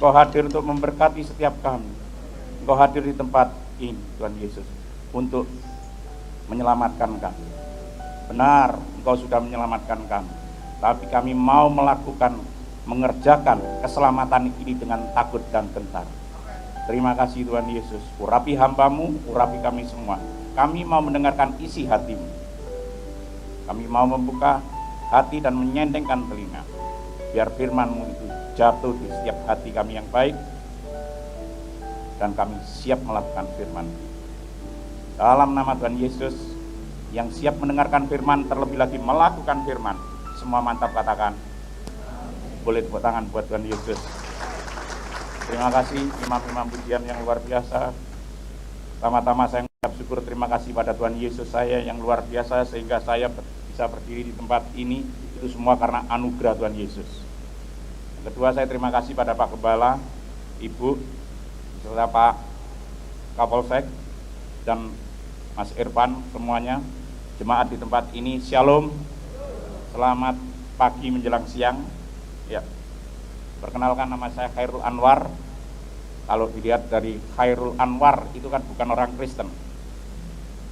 Engkau hadir untuk memberkati setiap kami. Engkau hadir di tempat ini, Tuhan Yesus, untuk menyelamatkan kami. Benar, Engkau sudah menyelamatkan kami, tapi kami mau mengerjakan keselamatan ini dengan takut dan gentar. Terima kasih Tuhan Yesus. Urapi hamba-Mu, urapi kami semua. Kami mau mendengarkan isi hati-Mu. Kami mau membuka hati dan menyendengkan telinga, biar firman-Mu itu jatuh di setiap hati kami yang baik, dan kami siap melakukan firman. Dalam nama Tuhan Yesus, yang siap mendengarkan firman, terlebih lagi melakukan firman, semua mantap katakan, boleh tepuk tangan buat Tuhan Yesus. Terima kasih imam-imam pujian yang luar biasa. Pertama-tama saya mengucap syukur, terima kasih pada Tuhan Yesus saya yang luar biasa, sehingga saya bisa berdiri di tempat ini, itu semua karena anugerah Tuhan Yesus. Kedua, saya terima kasih pada Pak Gembala, Ibu, serta Pak Kapolsek, dan Mas Irfan, semuanya, jemaat di tempat ini. Shalom, selamat pagi menjelang siang. Ya, perkenalkan, nama saya Khairul Anwar. Kalau dilihat dari Khairul Anwar, itu kan bukan orang Kristen.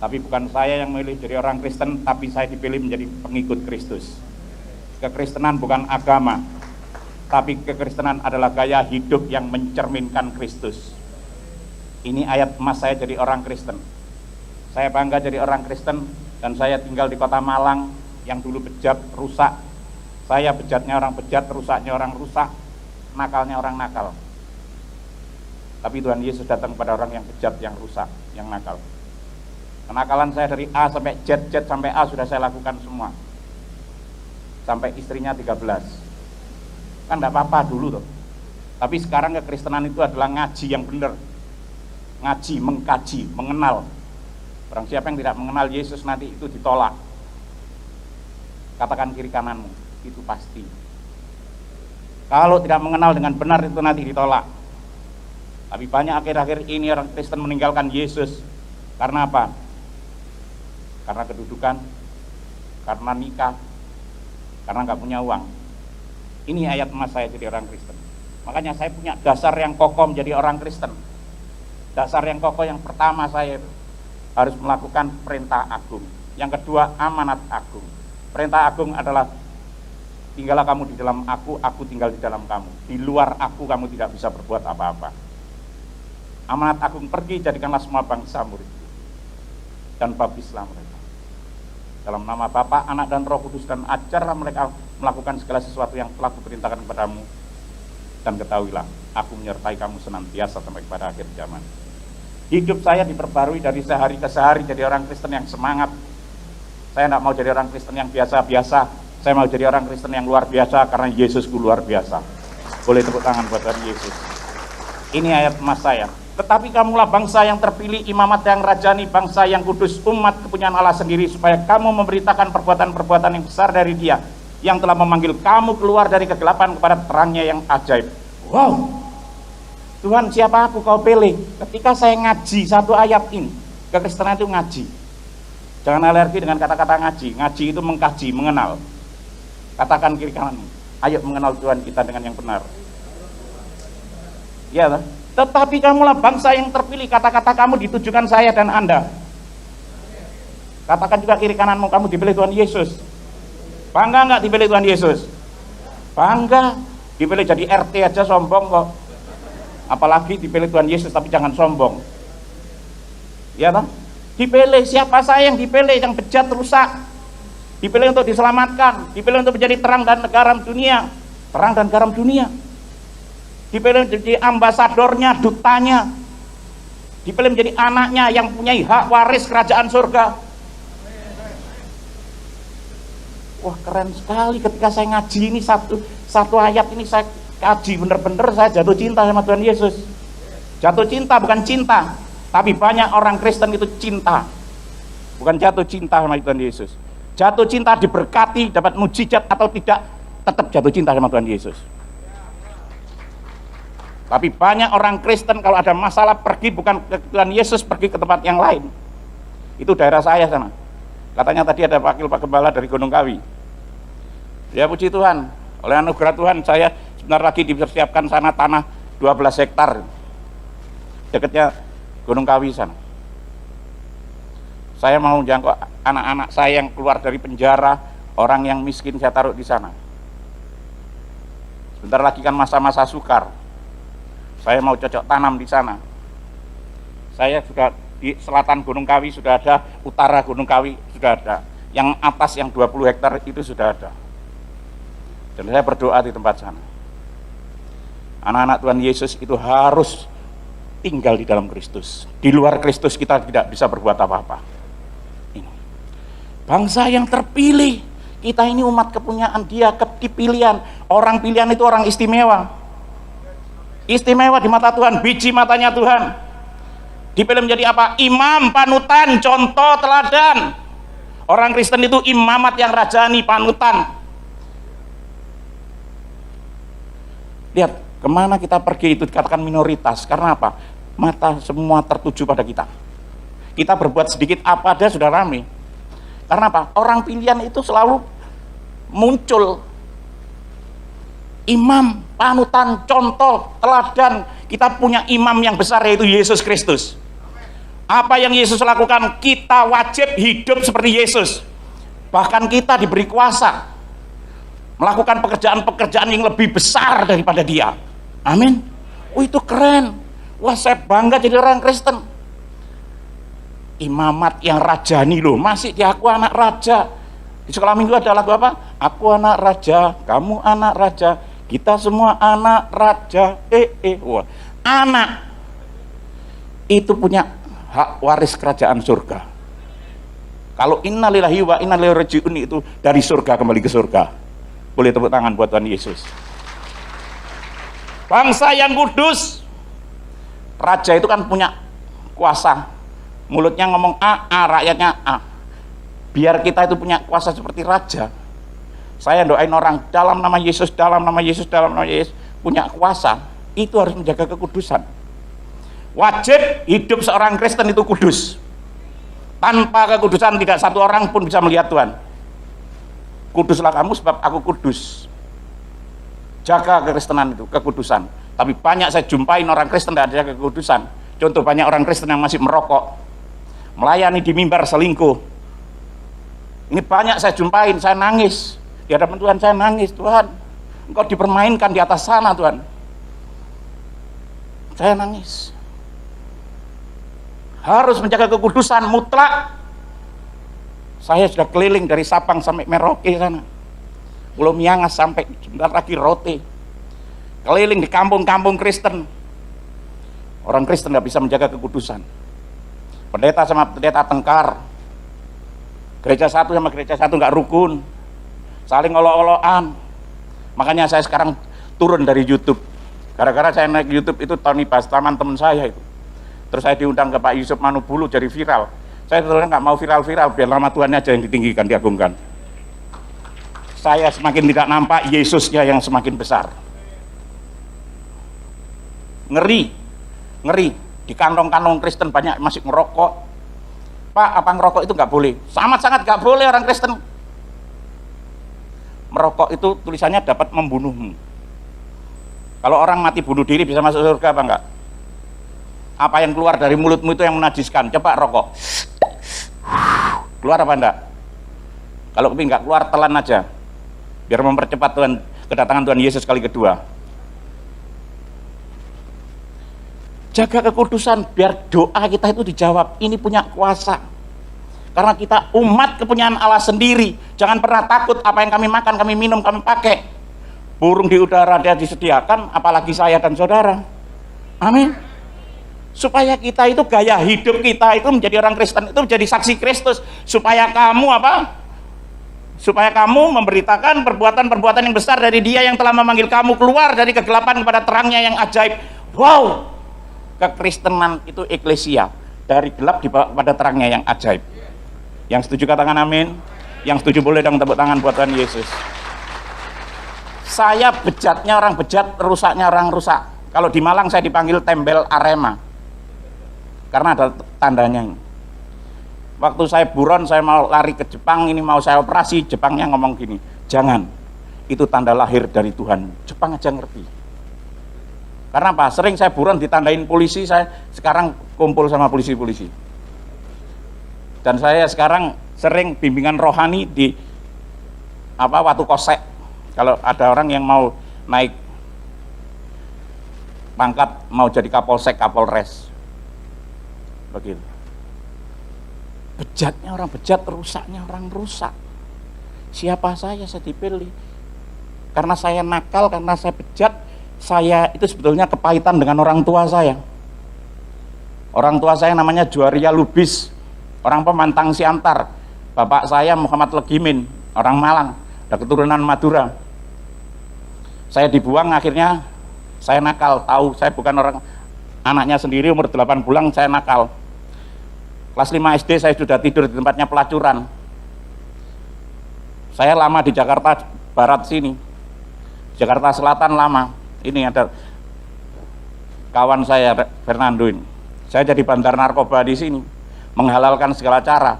Tapi bukan saya yang memilih jadi orang Kristen, tapi saya dipilih menjadi pengikut Kristus. Kekristenan bukan agama, tapi kekristenan adalah gaya hidup yang mencerminkan Kristus. Ini ayat emas saya jadi orang Kristen. Saya bangga jadi orang Kristen, dan saya tinggal di kota Malang yang dulu bejat, rusak. Saya bejatnya orang bejat, rusaknya orang rusak, nakalnya orang nakal. Tapi Tuhan Yesus datang pada orang yang bejat, yang rusak, yang nakal. Kenakalan saya dari A sampai Z, Z sampai A sudah saya lakukan semua. Sampai istrinya 13. Kan enggak apa-apa dulu tuh. Tapi sekarang kekristenan itu adalah ngaji yang benar. Ngaji, mengkaji, mengenal. Barang siapa yang tidak mengenal Yesus nanti itu ditolak. Katakan kiri kananmu, itu pasti. Kalau tidak mengenal dengan benar itu nanti ditolak. Tapi banyak akhir-akhir ini orang Kristen meninggalkan Yesus. Karena apa? Karena kedudukan, karena nikah, karena nggak punya uang. Ini ayat emas saya jadi orang Kristen. Makanya saya punya dasar yang kokoh menjadi orang Kristen. Dasar yang kokoh yang pertama, saya harus melakukan perintah agung. Yang kedua, amanat agung. Perintah agung adalah tinggallah kamu di dalam aku tinggal di dalam kamu. Di luar aku kamu tidak bisa berbuat apa-apa. Amanat agung, pergi jadikanlah semua bangsa murid dan baptislah mereka dalam nama Bapa, Anak, dan Roh Kudus, dan ajarlah mereka melakukan segala sesuatu yang telah kuperintahkan kepadamu, dan ketahuilah aku menyertai kamu senantiasa sampai kepada akhir zaman. Hidup saya diperbarui dari sehari ke sehari jadi orang Kristen yang semangat. Saya tidak mau jadi orang Kristen yang biasa-biasa, saya mau jadi orang Kristen yang luar biasa, karena Yesusku luar biasa. Boleh tepuk tangan buat Tuhan Yesus. Ini ayat emas saya. Tetapi kamulah bangsa yang terpilih, imamat yang rajani, bangsa yang kudus, umat kepunyaan Allah sendiri, supaya kamu memberitakan perbuatan-perbuatan yang besar dari Dia yang telah memanggil kamu keluar dari kegelapan kepada terangnya yang ajaib. Wow, Tuhan, siapa aku kau pilih? Ketika saya ngaji satu ayat ini, kekristenan itu ngaji. Jangan alergi dengan kata-kata ngaji. Ngaji itu mengkaji, mengenal. Katakan kiri kanan, ayo mengenal Tuhan kita dengan yang benar. Ya, tetapi kamulah bangsa yang terpilih. Kata-kata kamu ditujukan saya dan Anda. Katakan juga kiri kananmu, kamu dipilih Tuhan Yesus. Bangga nggak dipilih Tuhan Yesus? Bangga. Dipilih jadi RT aja sombong kok. Apalagi dipilih Tuhan Yesus tapi jangan sombong. Ya toh? Dipilih, siapa saya yang dipilih, yang bejat rusak. Dipilih untuk diselamatkan, dipilih untuk menjadi terang dan garam dunia. Terang dan garam dunia. Dipilih menjadi ambasadornya, dutanya. Dipilih menjadi anaknya yang punya hak waris kerajaan surga. Wah, keren sekali. Ketika saya ngaji ini satu ayat ini saya kaji bener-bener, saya jatuh cinta sama Tuhan Yesus. Jatuh cinta, bukan cinta. Tapi banyak orang Kristen itu cinta, bukan jatuh cinta sama Tuhan Yesus. Jatuh cinta diberkati, dapat mujizat atau tidak, tetap jatuh cinta sama Tuhan Yesus. Tapi banyak orang Kristen kalau ada masalah pergi bukan ke Tuhan Yesus, pergi ke tempat yang lain. Itu daerah saya sana. Katanya tadi ada wakil Pak Gembala dari Gunung Kawi. Ya puji Tuhan, oleh anugerah Tuhan saya sebentar lagi dipersiapkan sana tanah 12 hektar dekatnya Gunung Kawi sana. Saya mau jangkau anak-anak saya yang keluar dari penjara, orang yang miskin saya taruh di sana. Sebentar lagi kan masa-masa sukar. Saya mau cocok tanam di sana. Saya sudah di selatan Gunung Kawi sudah ada, utara Gunung Kawi sudah ada. Yang atas yang 20 hektar itu sudah ada. Dan saya berdoa di tempat sana. Anak-anak Tuhan Yesus itu harus tinggal di dalam Kristus. Di luar Kristus kita tidak bisa berbuat apa-apa. Ini bangsa yang terpilih. Kita ini umat kepunyaan Dia, dipilihan. Orang pilihan itu orang istimewa. Istimewa di mata Tuhan, biji matanya Tuhan. Dipilih menjadi apa? Imam, panutan, contoh, teladan. Orang Kristen itu imamat yang rajani, panutan. Lihat, kemana kita pergi itu dikatakan minoritas. Karena apa? Mata semua tertuju pada kita. Kita berbuat sedikit apa aja sudah rame. Karena apa? Orang pilihan itu selalu muncul. Imam, panutan, contoh, teladan. Kita punya imam yang besar yaitu Yesus Kristus. Apa yang Yesus lakukan, kita wajib hidup seperti Yesus. Bahkan kita diberi kuasa melakukan pekerjaan-pekerjaan yang lebih besar daripada Dia. Amin. Oh, itu keren. Wah, saya bangga jadi orang Kristen. Imamat yang rajani loh, masih diaku anak raja. Di sekolah minggu ada lagu apa? Aku anak raja, kamu anak raja, kita semua anak raja. Wah, anak itu punya hak waris kerajaan surga. Kalau innalillahi wa inna ilaihi raji'un itu dari surga kembali ke surga. Boleh tepuk tangan buat Tuhan Yesus. Bangsa yang kudus. Raja itu kan punya kuasa. Mulutnya ngomong A, rakyatnya A. Biar kita itu punya kuasa seperti raja. Saya doain orang dalam nama Yesus, dalam nama Yesus, dalam nama Yesus, punya kuasa. Itu harus menjaga kekudusan. Wajib hidup seorang Kristen itu kudus. Tanpa kekudusan tidak satu orang pun bisa melihat Tuhan. Kuduslah kamu sebab aku kudus. Jaga kekristenan itu, kekudusan. Tapi banyak saya jumpain orang Kristen tidak ada kekudusan. Contoh, banyak orang Kristen yang masih merokok, melayani di mimbar selingkuh. Ini banyak saya jumpain, saya nangis. Di hadapan Tuhan saya nangis, Tuhan, Engkau dipermainkan di atas sana, Tuhan. Saya nangis. Harus menjaga kekudusan mutlak. Saya sudah keliling dari Sabang sampai Merauke sana. Pulau Miangas sampai sebentar lagi Rote. Keliling di kampung-kampung Kristen. Orang Kristen nggak bisa menjaga kekudusan. Pendeta sama pendeta tengkar. Gereja satu sama gereja satu nggak rukun. Saling olok-olokan. Makanya saya sekarang turun dari YouTube. Gara-gara saya naik YouTube itu Tony Bastaman teman saya itu. Terus saya diundang ke Pak Yusuf Manubulu jadi viral. Saya terus nggak mau viral-viral, biar nama Tuhannya aja yang ditinggikan, diagungkan. Saya semakin tidak nampak, Yesusnya yang semakin besar. Ngeri, ngeri. Di kantong-kantong Kristen banyak masih ngerokok. Pak, apa ngerokok itu nggak boleh? Sangat-sangat nggak boleh orang Kristen. Merokok itu tulisannya dapat membunuhmu. Kalau orang mati bunuh diri bisa masuk surga apa enggak? Apa yang keluar dari mulutmu itu yang menajiskan? Coba rokok. Keluar apa enggak? Kalau keping enggak keluar, telan aja. Biar mempercepat Tuhan, kedatangan Tuhan Yesus kali kedua. Jaga kekudusan biar doa kita itu dijawab. Ini punya kuasa. Karena kita umat kepunyaan Allah sendiri. Jangan pernah takut apa yang kami makan, kami minum, kami pakai. Burung di udara dia disediakan, apalagi saya dan saudara. Amin. Supaya kita itu gaya hidup kita itu menjadi orang Kristen itu menjadi saksi Kristus. Supaya kamu apa? Supaya kamu memberitakan perbuatan-perbuatan yang besar dari Dia yang telah memanggil kamu keluar dari kegelapan kepada terangnya yang ajaib. Wow. Kekristenan itu eklesia, dari gelap dibawa pada terangnya yang ajaib. Yang setuju katakan amin. Yang setuju boleh dong tepuk tangan buat Tuhan Yesus. Saya bejatnya orang bejat, rusaknya orang rusak. Kalau di Malang saya dipanggil tembel Arema, karena ada tandanya ini. Waktu saya buron, saya mau lari ke Jepang, ini mau saya operasi, Jepangnya ngomong gini, jangan, itu tanda lahir dari Tuhan. Jepang aja ngerti. Karena apa? Sering saya buron ditandain polisi, saya sekarang kumpul sama polisi-polisi. Dan saya sekarang sering bimbingan rohani di Watu Kosek. Kalau ada orang yang mau naik pangkat, mau jadi Kapolsek, Kapolres. Begitu. Bejatnya orang bejat, rusaknya orang rusak. Siapa saya dipilih? Karena saya nakal, karena saya bejat, saya itu sebetulnya kepahitan dengan orang tua saya. Orang tua saya namanya Juaria Lubis, orang Pemantang Siantar. Bapak saya Muhammad Legimin, orang Malang, ada keturunan Madura. Saya dibuang, akhirnya saya nakal, tahu saya bukan orang anaknya sendiri, umur 8 bulan saya nakal. Kelas 5 SD saya sudah tidur di tempatnya pelacuran. Saya lama di Jakarta Barat sini, Jakarta Selatan lama. Ini ada kawan saya Fernando ini. Saya jadi bandar narkoba di sini, menghalalkan segala cara.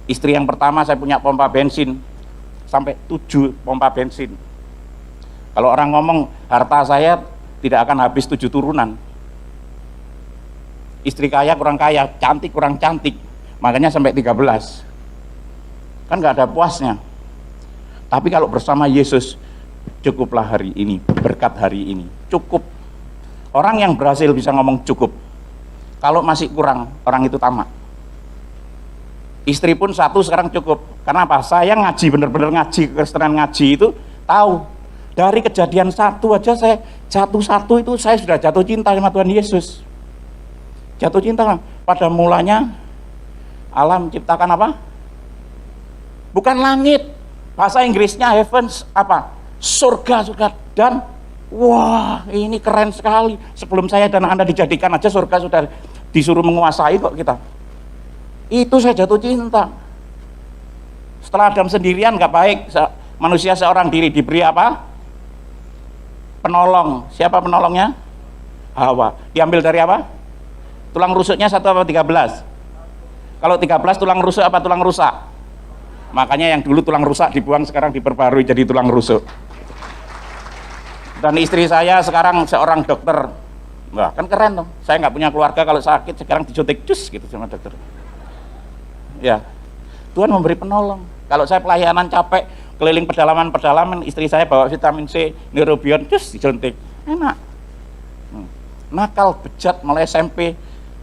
Istri yang pertama saya punya pompa bensin, sampai 7 pompa bensin. Kalau orang ngomong harta saya tidak akan habis 7 turunan. Istri kaya kurang kaya, cantik kurang cantik, makanya sampai 13. Kan nggak ada puasnya. Tapi kalau bersama Yesus, cukuplah hari ini, berkat hari ini, cukup. Orang yang berhasil bisa ngomong cukup. Kalau masih kurang, orang itu tamak. Istri pun 1 sekarang cukup. Karena apa? Saya ngaji, bener-bener ngaji, kekristenan ngaji itu tahu. Dari kejadian 1 aja saya jatuh 1 itu saya sudah jatuh cinta sama Tuhan Yesus. Jatuh cinta. Pada mulanya alam ciptakan apa? Bukan langit. Bahasa Inggrisnya heavens apa? Surga, surga. Dan wah, ini keren sekali. Sebelum saya dan Anda dijadikan aja surga sudah disuruh menguasai kok kita. Itu saya jatuh cinta. Setelah Adam sendirian nggak baik, manusia seorang diri diberi apa? Penolong. Siapa penolongnya? Hawa. Diambil dari apa? Tulang rusuknya 1 apa 13? Kalau 13 tulang rusuk apa tulang rusak? Makanya yang dulu tulang rusak dibuang, sekarang diperbarui jadi tulang rusuk. Dan istri saya sekarang seorang dokter. Wah, kan keren dong. Saya nggak punya keluarga, kalau sakit sekarang disuntik cus gitu sama dokter. Ya, Tuhan memberi penolong. Kalau saya pelayanan capek, keliling pedalaman, istri saya bawa vitamin C, neurobion, cus disuntik. Enak. Nakal, bejat, mulai SMP.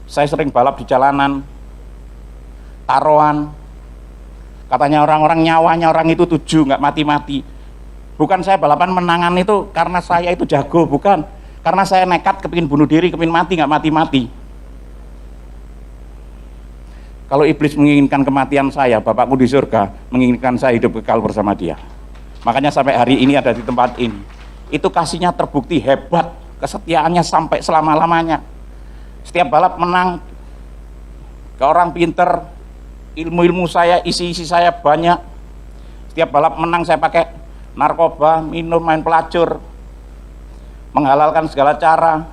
Saya sering balap di jalanan, taruhan. Katanya orang-orang nyawanya orang itu 7, nggak mati-mati. Bukan saya balapan menangan itu karena saya itu jago, bukan. Karena saya nekat kepingin bunuh diri, kepingin mati, nggak mati-mati. Kalau iblis menginginkan kematian saya, Bapakku di surga menginginkan saya hidup kekal bersama dia. Makanya sampai hari ini ada di tempat ini. Itu kasihnya terbukti hebat, kesetiaannya sampai selama-lamanya. Setiap balap menang, ke orang pinter, ilmu-ilmu saya, isi-isi saya banyak. Setiap balap menang saya pakai narkoba, minum, main pelacur, menghalalkan segala cara.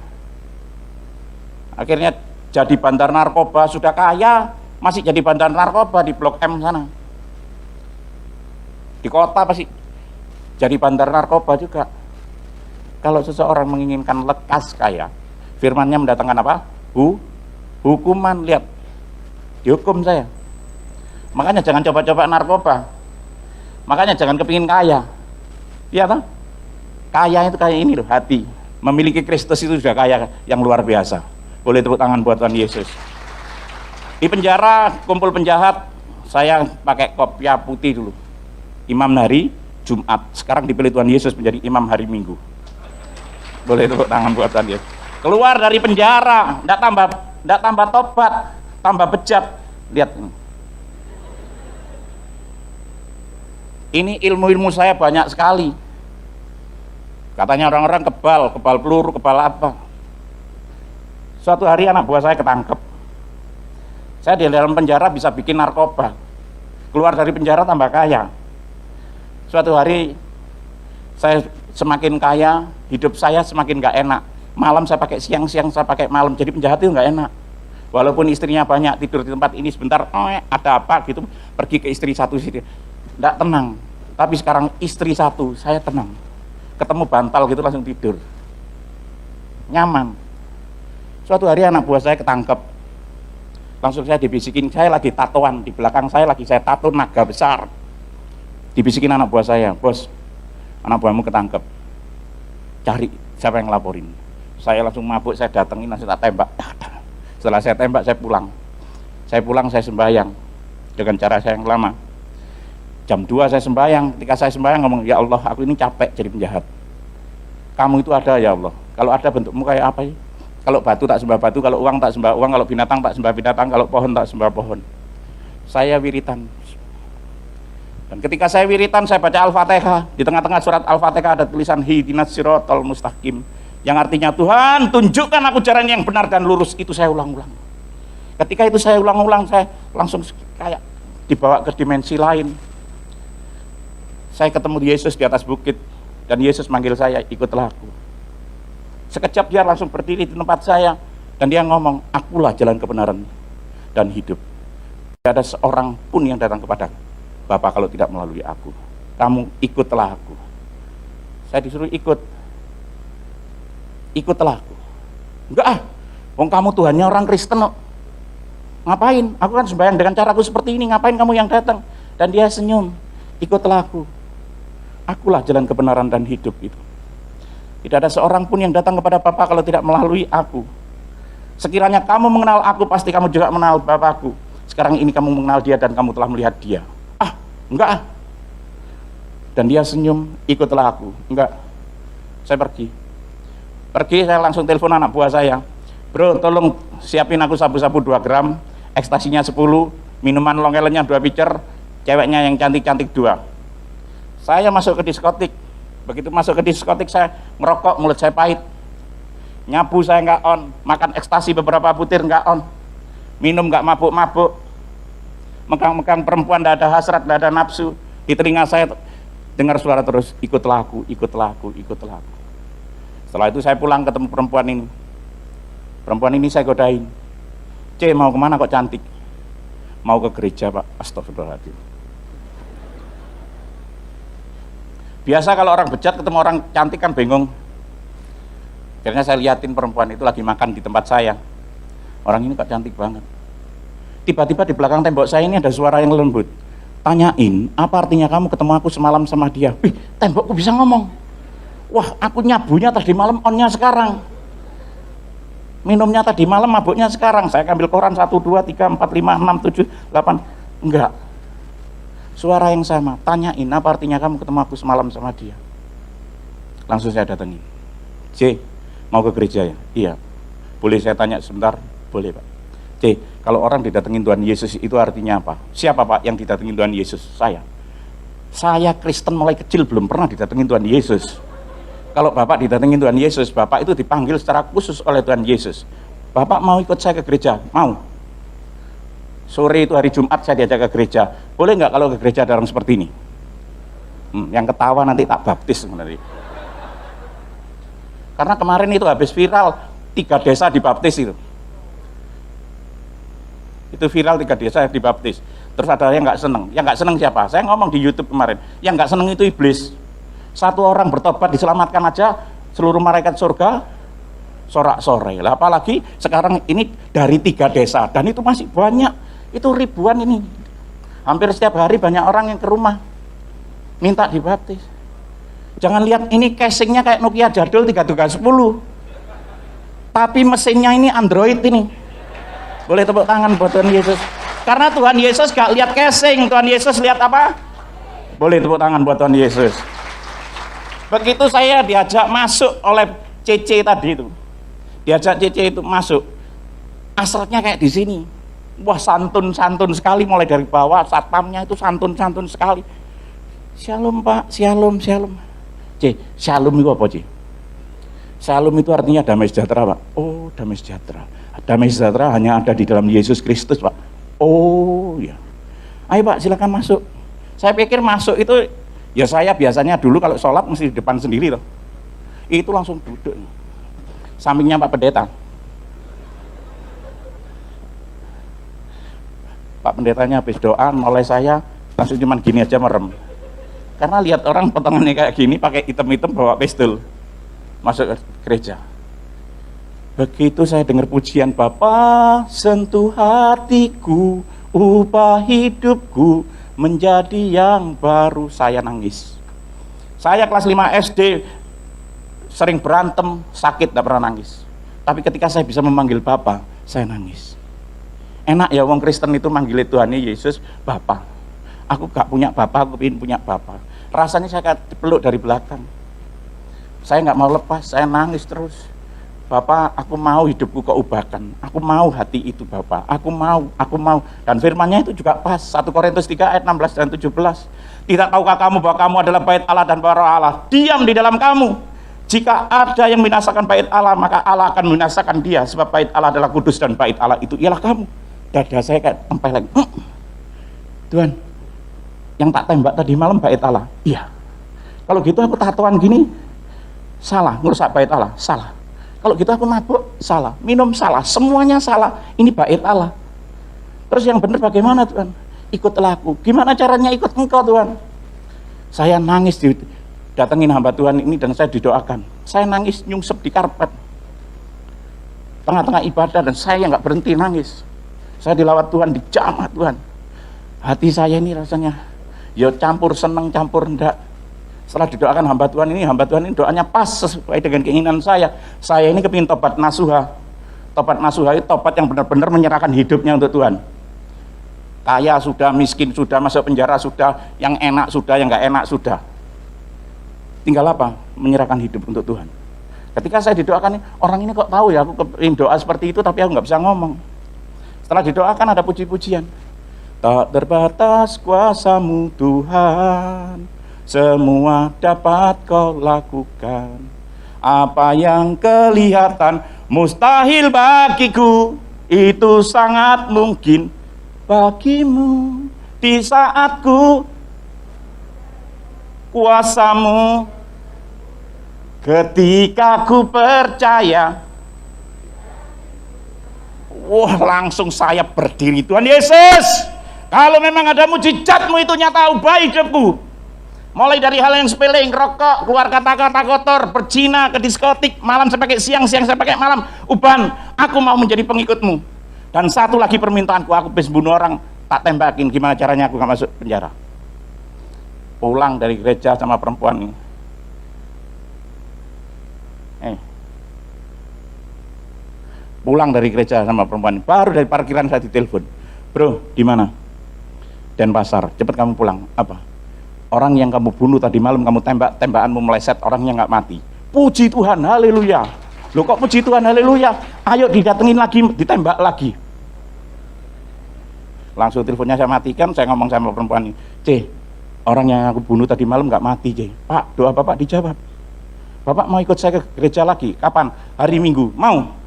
Akhirnya jadi bandar narkoba, sudah kaya, masih jadi bandar narkoba di Blok M sana. Di kota pasti jadi bandar narkoba juga. Kalau seseorang menginginkan lekas kaya, firman-Nya mendatangkan apa? Hukuman. Lihat, dihukum saya. Makanya jangan coba-coba narkoba. Makanya jangan kepingin kaya. Iya toh? Kaya itu kayak ini loh, hati. Memiliki Kristus itu sudah kaya yang luar biasa. Boleh tepuk tangan buat Tuhan Yesus. Di penjara, kumpul penjahat, saya pakai kopiah putih dulu. Imam hari Jumat. Sekarang dipilih Tuhan Yesus menjadi imam hari Minggu. Boleh tepuk tangan buat Tuhan Yesus. Keluar dari penjara, enggak tambah tobat, tambah bejat. Lihat ini. Ini ilmu-ilmu saya banyak sekali. Katanya orang-orang kebal peluru, kebal apa. Suatu hari anak buah saya ketangkep. Saya di dalam penjara bisa bikin narkoba. Keluar dari penjara tambah kaya. Suatu hari saya semakin kaya, hidup saya semakin gak enak. Malam saya pakai siang saya pakai malam. Jadi penjahat itu gak enak. Walaupun istrinya banyak, tidur di tempat ini sebentar, ada apa gitu, pergi ke istri satu situ. Nggak tenang. Tapi sekarang istri satu, saya tenang. Ketemu bantal gitu langsung tidur. nyaman. Suatu hari anak buah saya ketangkep, langsung saya dibisikin, saya lagi tatoan, di belakang saya lagi saya tato naga besar. Dibisikin anak buah saya, bos, anak buahmu ketangkep, cari siapa yang laporin. Saya langsung mabuk, saya datengin, langsung tak tembak. Setelah saya tembak, saya pulang, saya sembahyang dengan cara saya yang lama. Jam 2 saya sembahyang, ketika saya sembahyang ngomong, ya Allah, aku ini capek jadi penjahat. Kamu itu ada ya Allah, kalau ada bentukmu kayak apa ya? Kalau batu tak sembah batu, kalau uang tak sembah uang, kalau binatang tak sembah binatang, kalau pohon tak sembah pohon. Saya wiritan. Dan ketika saya wiritan, saya baca Al-Fatihah. Di tengah-tengah surat Al-Fatihah ada tulisan Ihdinas Shiratal Mustaqim, yang artinya Tuhan tunjukkan aku jalan yang benar dan lurus. Itu saya ulang-ulang. Ketika itu saya ulang-ulang, saya langsung kayak dibawa ke dimensi lain. Saya ketemu Yesus di atas bukit, dan Yesus manggil saya, ikutlah aku. Sekejap dia langsung berdiri di tempat saya, dan dia ngomong, akulah jalan kebenaran dan hidup. Tidak ada seorang pun yang datang kepada Bapa kalau tidak melalui aku. Kamu ikutlah aku. Saya disuruh ikut. Ikutlah aku. Enggak wong kamu Tuhannya orang Kristen kok. Ngapain? Aku kan sembahyang dengan caraku seperti ini, ngapain kamu yang datang? Dan dia senyum, ikutlah aku. Akulah jalan kebenaran dan hidup itu. Tidak ada seorang pun yang datang kepada Bapa kalau tidak melalui aku. Sekiranya kamu mengenal aku, pasti kamu juga mengenal Bapakku. Sekarang ini kamu mengenal dia dan kamu telah melihat dia. Enggak. Dan dia senyum, ikutlah aku. Enggak. Saya pergi, saya langsung telepon anak buah saya. Bro, tolong siapin aku sabu-sabu 2 gram, ekstasinya 10, minuman longelennya 2 pitcher, ceweknya yang cantik-cantik 2. Saya masuk ke diskotik. Begitu masuk ke diskotik, saya ngerokok, mulut saya pahit. Nyabu saya nggak on, makan ekstasi beberapa butir nggak on, minum nggak mabuk-mabuk, megang-megang perempuan nggak ada hasrat, nggak ada nafsu. Di telinga saya dengar suara terus, ikutlah aku, ikutlah aku, ikutlah aku. Setelah itu saya pulang ketemu perempuan ini. Perempuan ini saya godain. C, mau kemana kok cantik? Mau ke gereja Pak. Astagfirullahaladzim. Biasa kalau orang bejat ketemu orang cantik kan bingung. Akhirnya saya liatin perempuan itu lagi makan di tempat saya. Orang ini kok cantik banget. Tiba-tiba di belakang tembok saya ini ada suara yang lembut. Tanyain, apa artinya kamu ketemu aku semalam sama dia? Wih, tembokku bisa ngomong. Wah, aku nyabunya tadi malam, onnya sekarang. Minumnya tadi malam, mabuknya sekarang. Saya ambil koran 1, 2, 3, 4, 5, 6, 7, 8. Enggak. Suara yang sama. Tanyain, apa artinya kamu ketemu aku semalam sama dia? Langsung saya datengin. C, mau ke gereja ya? Iya. Boleh saya tanya sebentar? Boleh Pak. C, kalau orang didatengin Tuhan Yesus itu artinya apa? Siapa Pak yang didatengin Tuhan Yesus? Saya Kristen mulai kecil belum pernah didatengin Tuhan Yesus. Kalau Bapak didatengin Tuhan Yesus, Bapak itu dipanggil secara khusus oleh Tuhan Yesus. Bapak mau ikut saya ke gereja? Mau. Sore itu hari Jumat saya diajak ke gereja. Boleh nggak kalau ke gereja ada orang seperti ini? Yang ketawa nanti tak baptis nanti. Karena kemarin itu habis viral 3 desa dibaptis itu. Itu viral 3 desa dibaptis. Terus ada yang nggak seneng. Yang nggak seneng siapa? Saya ngomong di YouTube kemarin. Yang nggak seneng itu iblis. 1 orang bertobat diselamatkan aja seluruh malaikat surga sorak-sorai. Lah apalagi sekarang ini dari 3 desa dan itu masih banyak. Itu ribuan ini. Hampir setiap hari banyak orang yang ke rumah minta dibaptis. Jangan lihat ini casingnya kayak Nokia jadul 3310. Tapi mesinnya ini Android ini. Boleh tepuk tangan buat Tuhan Yesus. Karena Tuhan Yesus gak lihat casing, Tuhan Yesus lihat apa? Boleh tepuk tangan buat Tuhan Yesus. Begitu saya diajak masuk oleh CC tadi itu. Diajak CC itu masuk. Asratnya kayak di sini. Wah, santun-santun sekali mulai dari bawah, satpamnya itu santun-santun sekali. Shalom Pak, shalom, shalom. C, shalom itu apa C? Shalom itu artinya damai sejahtera Pak. Oh, damai sejahtera. Damai sejahtera hanya ada di dalam Yesus Kristus Pak. Oh ya. Ayo Pak, silakan masuk. Saya pikir masuk itu, ya saya biasanya dulu kalau sholat mesti di depan sendiri loh. Itu langsung duduk. Sampingnya Pak Pendeta. Pak Pendetanya habis doa oleh saya langsung cuman gini aja merem. Karena lihat orang potongannya kayak gini pakai hitam-hitam bawa pistol masuk ke gereja. Begitu saya dengar pujian, Bapa sentuh hatiku, ubah hidupku menjadi yang baru, saya nangis. Saya kelas 5 SD sering berantem, sakit, tidak pernah nangis. Tapi ketika saya bisa memanggil Bapa, saya nangis. Enak ya wong Kristen itu manggil Tuhan Yesus Bapa. Aku gak punya Bapa, aku ingin punya Bapa. Rasanya saya kayak dipeluk dari belakang. Saya nggak mau lepas, saya nangis terus. Bapak, aku mau hidupku kau ubahkan. Aku mau hati itu, Bapak. Aku mau. Dan firman-Nya itu juga pas. 1 Korintus 3 ayat 16 dan 17. Tidak tahukah kamu bahwa kamu adalah bait Allah dan para Allah diam di dalam kamu? Jika ada yang membinasakan bait Allah, maka Allah akan membinasakan dia. Sebab bait Allah adalah kudus dan bait Allah itu ialah kamu. Dada saya kayak tempel lagi. Tuhan, yang tak tembak tadi malam bait Allah. Iya. Kalau gitu aku tatoan gini, salah. Ngerusak bait Allah, salah. Kalau gitu aku mabuk, salah. Minum, salah. Semuanya salah. Ini bait Allah. Terus yang benar bagaimana, Tuhan? Ikutlah aku. Gimana caranya ikut Engkau, Tuhan? Saya nangis datengin hamba Tuhan ini dan saya didoakan. Saya nangis nyungsep di karpet. Tengah-tengah ibadah dan saya nggak berhenti nangis. Saya dilawat Tuhan, dijamah Tuhan. Hati saya ini rasanya ya campur seneng, campur enggak. Setelah didoakan hamba Tuhan ini doanya pas sesuai dengan keinginan saya. Saya ini kepingin tobat nasuha. Tobat nasuha itu tobat yang benar-benar menyerahkan hidupnya untuk Tuhan. Kaya sudah, miskin sudah, masuk penjara sudah, yang enak sudah, yang nggak enak sudah. Tinggal apa? Menyerahkan hidup untuk Tuhan. Ketika saya didoakan, orang ini kok tahu ya aku kepingin doa seperti itu tapi aku nggak bisa ngomong. Setelah didoakan ada puji-pujian. Tak terbatas kuasa-Mu Tuhan, semua dapat Kau lakukan. Apa yang kelihatan mustahil bagiku, itu sangat mungkin bagimu. Di saatku kuasa-Mu, ketika ku percaya, wah langsung saya berdiri. Tuhan Yesus, kalau memang ada mujizat-Mu itu nyata, ubah hidupku. Mulai dari hal yang sepele, ngerokok, keluar kata-kata kotor, berzina, ke diskotik, malam saya pakai siang, siang saya pakai malam, uban, aku mau menjadi pengikut-Mu. Dan satu lagi permintaanku, aku habis bunuh orang, tak tembakin, gimana caranya aku gak masuk penjara. Pulang dari gereja sama perempuan ini. Pulang dari gereja sama perempuan ini, baru dari parkiran saya ditelepon. Bro, di mana? Denpasar, cepat kamu pulang. Apa? Orang yang kamu bunuh tadi malam kamu tembak, tembakanmu meleset, orangnya nggak mati. Puji Tuhan, haleluya. Loh kok puji Tuhan, haleluya? Ayo didatengin lagi, ditembak lagi. Langsung teleponnya saya matikan, saya ngomong sama perempuan ini, C, orang yang aku bunuh tadi malam nggak mati, C. Pak, doa Bapak dijawab. Bapak mau ikut saya ke gereja lagi? Kapan? Hari Minggu. Mau?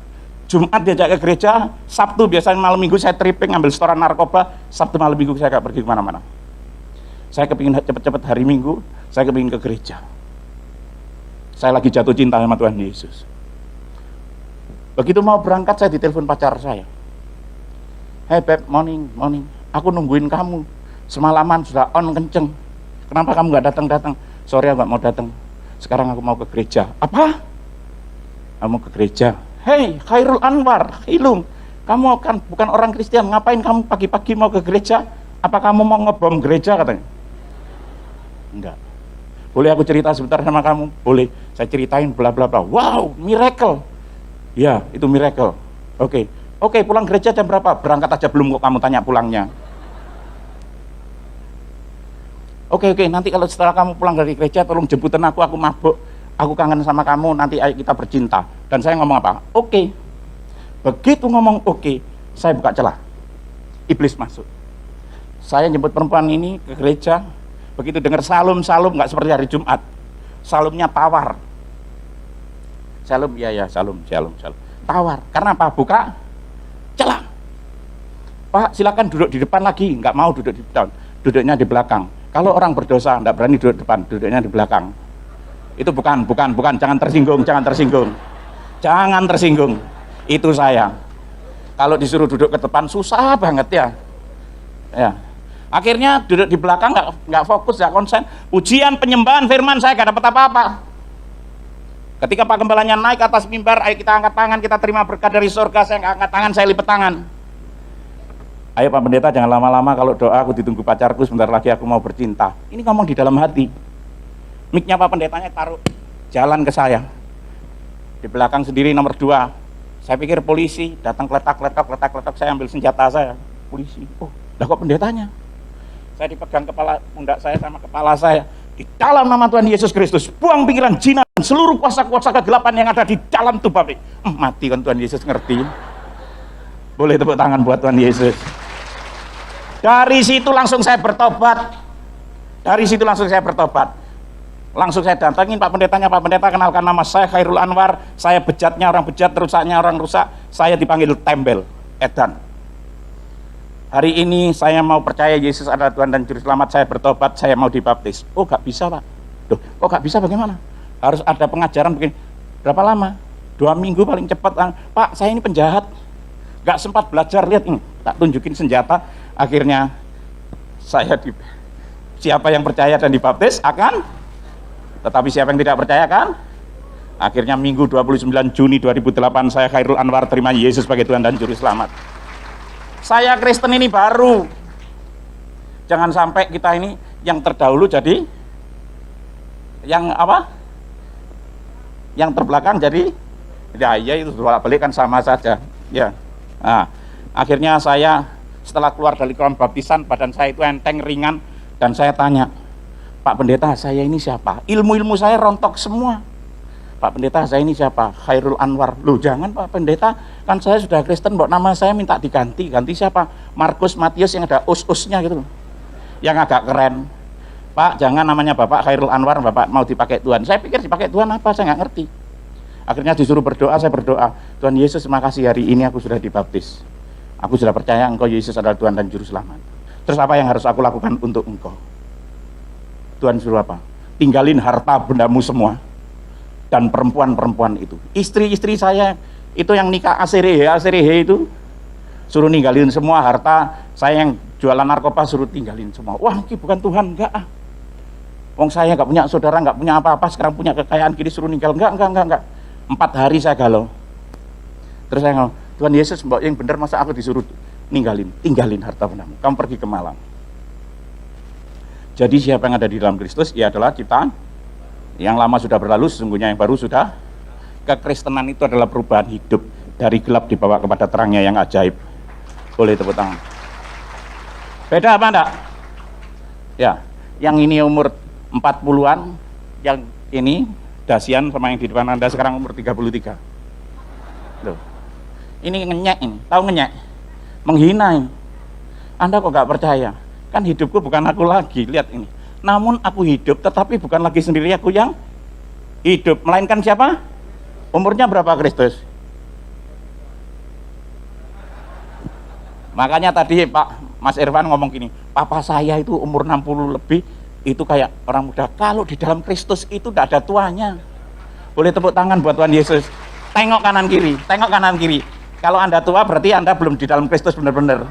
Jumat diajak ke gereja, Sabtu biasanya malam Minggu saya tripping ngambil setoran narkoba, Sabtu malam Minggu saya nggak pergi kemana-mana. Saya kepingin cepet-cepet hari Minggu, saya kepingin ke gereja. Saya lagi jatuh cinta sama Tuhan Yesus. Begitu mau berangkat saya ditelepon pacar saya. Hey Beb, morning, aku nungguin kamu. Semalaman sudah on kenceng. Kenapa kamu nggak datang? Sorry aku nggak mau datang. Sekarang aku mau ke gereja. Apa? Kamu ke gereja? Hey, Khairul Anwar, Hilung, kamu kan bukan orang Kristen, ngapain kamu pagi-pagi mau ke gereja? Apa kamu mau ngebom gereja katanya? Enggak. Boleh aku cerita sebentar sama kamu? Boleh. Saya ceritain bla bla bla. Wow, miracle. Ya, itu miracle. Oke, pulang gereja jam berapa? Berangkat aja belum kok kamu tanya pulangnya. Oke, nanti kalau setelah kamu pulang dari gereja tolong jemputin aku mabuk. Aku kangen sama kamu, nanti ayo kita bercinta. Dan saya ngomong apa? Oke. Begitu ngomong oke, saya buka celah. Iblis masuk. Saya jemput perempuan ini ke gereja. Begitu dengar salum nggak seperti hari Jumat. Salumnya tawar. Salum, ya salum. Tawar. Karena apa? Buka celah. Pak, silakan duduk di depan lagi. Nggak mau duduk di depan. Duduknya di belakang. Kalau orang berdosa nggak berani duduk di depan, duduknya di belakang. Itu bukan, jangan tersinggung. Itu saya. Kalau disuruh duduk ke depan susah banget ya. Akhirnya duduk di belakang nggak fokus, nggak konsen. Ujian penyembahan firman saya nggak dapat apa-apa. Ketika Pak Gembalanya naik ke atas mimbar, ayo kita angkat tangan, kita terima berkat dari surga. Saya angkat tangan, saya lipat tangan. Ayo Pak Pendeta, jangan lama-lama, kalau doa aku ditunggu pacarku, sebentar lagi aku mau bercinta. Ini ngomong di dalam hati. Mic-nya Pak Pendetanya taruh jalan ke saya. Di belakang sendiri nomor 2. Saya pikir polisi, datang kletak, saya ambil senjata saya. Polisi, oh, lah kok pendetanya? Saya dipegang kepala pundak saya sama kepala saya. Di dalam nama Tuhan Yesus Kristus, buang pikiran jina dan seluruh kuasa-kuasa kegelapan yang ada di dalam tubuh. Mati kan Tuhan Yesus, ngerti? Boleh tepuk tangan buat Tuhan Yesus. Dari situ langsung saya bertobat. Langsung saya datangin Pak Pendetanya. Pak Pendeta, kenalkan nama saya Khairul Anwar. Saya bejatnya orang bejat, rusaknya orang rusak. Saya dipanggil Tembel, Edan. Hari ini saya mau percaya Yesus adalah Tuhan dan Juru Selamat. Saya bertobat, saya mau dibaptis. Oh, gak bisa Pak. Duh, kok gak bisa, bagaimana? Harus ada pengajaran begini. Berapa lama? 2 minggu paling cepat. Pak, saya ini penjahat, gak sempat belajar. Lihat ini, tak tunjukin senjata. Akhirnya saya siapa yang percaya dan dibaptis akan, tetapi siapa yang tidak percaya kan? Akhirnya Minggu 29 Juni 2008 saya Khairul Anwar terima Yesus sebagai Tuhan dan Juru Selamat. Saya Kristen ini baru. Jangan sampai kita ini yang terdahulu jadi yang apa? Yang terbelakang jadi ya itu bolak-balik kan sama saja. Ya. Nah, akhirnya saya setelah keluar dari kolam baptisan, badan saya itu enteng, ringan, dan saya tanya, Pak Pendeta, saya ini siapa? Ilmu-ilmu saya rontok semua. Pak Pendeta, saya ini siapa? Khairul Anwar. Loh, jangan Pak Pendeta, kan saya sudah Kristen, nama saya minta diganti. Ganti siapa? Markus, Matius yang ada us-usnya gitu, yang agak keren. Pak, jangan namanya Bapak Khairul Anwar, Bapak mau dipakai Tuhan. Saya pikir dipakai Tuhan apa, saya nggak ngerti. Akhirnya disuruh berdoa, saya berdoa, Tuhan Yesus, terima kasih hari ini aku sudah dibaptis. Aku sudah percaya Engkau Yesus adalah Tuhan dan Juru Selamat. Terus apa yang harus aku lakukan untuk Engkau? Tuhan suruh apa? Tinggalin harta bendamu semua. Dan perempuan-perempuan itu, istri-istri saya itu yang nikah Aserehe itu, suruh ninggalin semua harta. Saya yang jualan narkoba suruh tinggalin semua. Wah, ini bukan Tuhan, enggak ah. Wong saya nggak punya saudara, nggak punya apa-apa, sekarang punya kekayaan gini suruh ninggal. Enggak. 4 hari saya galau. Terus saya ngomong, Tuhan Yesus, mbak yang benar, masa aku disuruh tinggalin harta bendamu, kamu pergi ke Malang. Jadi siapa yang ada di dalam Kristus, ia adalah ciptaan. Yang lama sudah berlalu, sesungguhnya yang baru sudah. Kekristenan itu adalah perubahan hidup dari gelap dibawa kepada terangnya yang ajaib. Boleh tepuk tangan. Beda apa enggak? Ya, yang ini umur 40-an, yang ini dasian sama yang di depan Anda sekarang umur 33. Loh. Ini ngenyek ini, tahu ngenyek? Menghina ini. Anda kok gak percaya? Kan hidupku bukan aku lagi, lihat ini. Namun aku hidup, tetapi bukan lagi sendiri aku yang hidup, melainkan siapa? Umurnya berapa Kristus? Makanya tadi Pak Mas Irfan ngomong gini, papa saya itu umur 60 lebih, itu kayak orang muda. Kalau di dalam Kristus itu tidak ada tuanya. Boleh tepuk tangan buat Tuhan Yesus. Tengok kanan kiri. Kalau Anda tua berarti Anda belum di dalam Kristus benar-benar.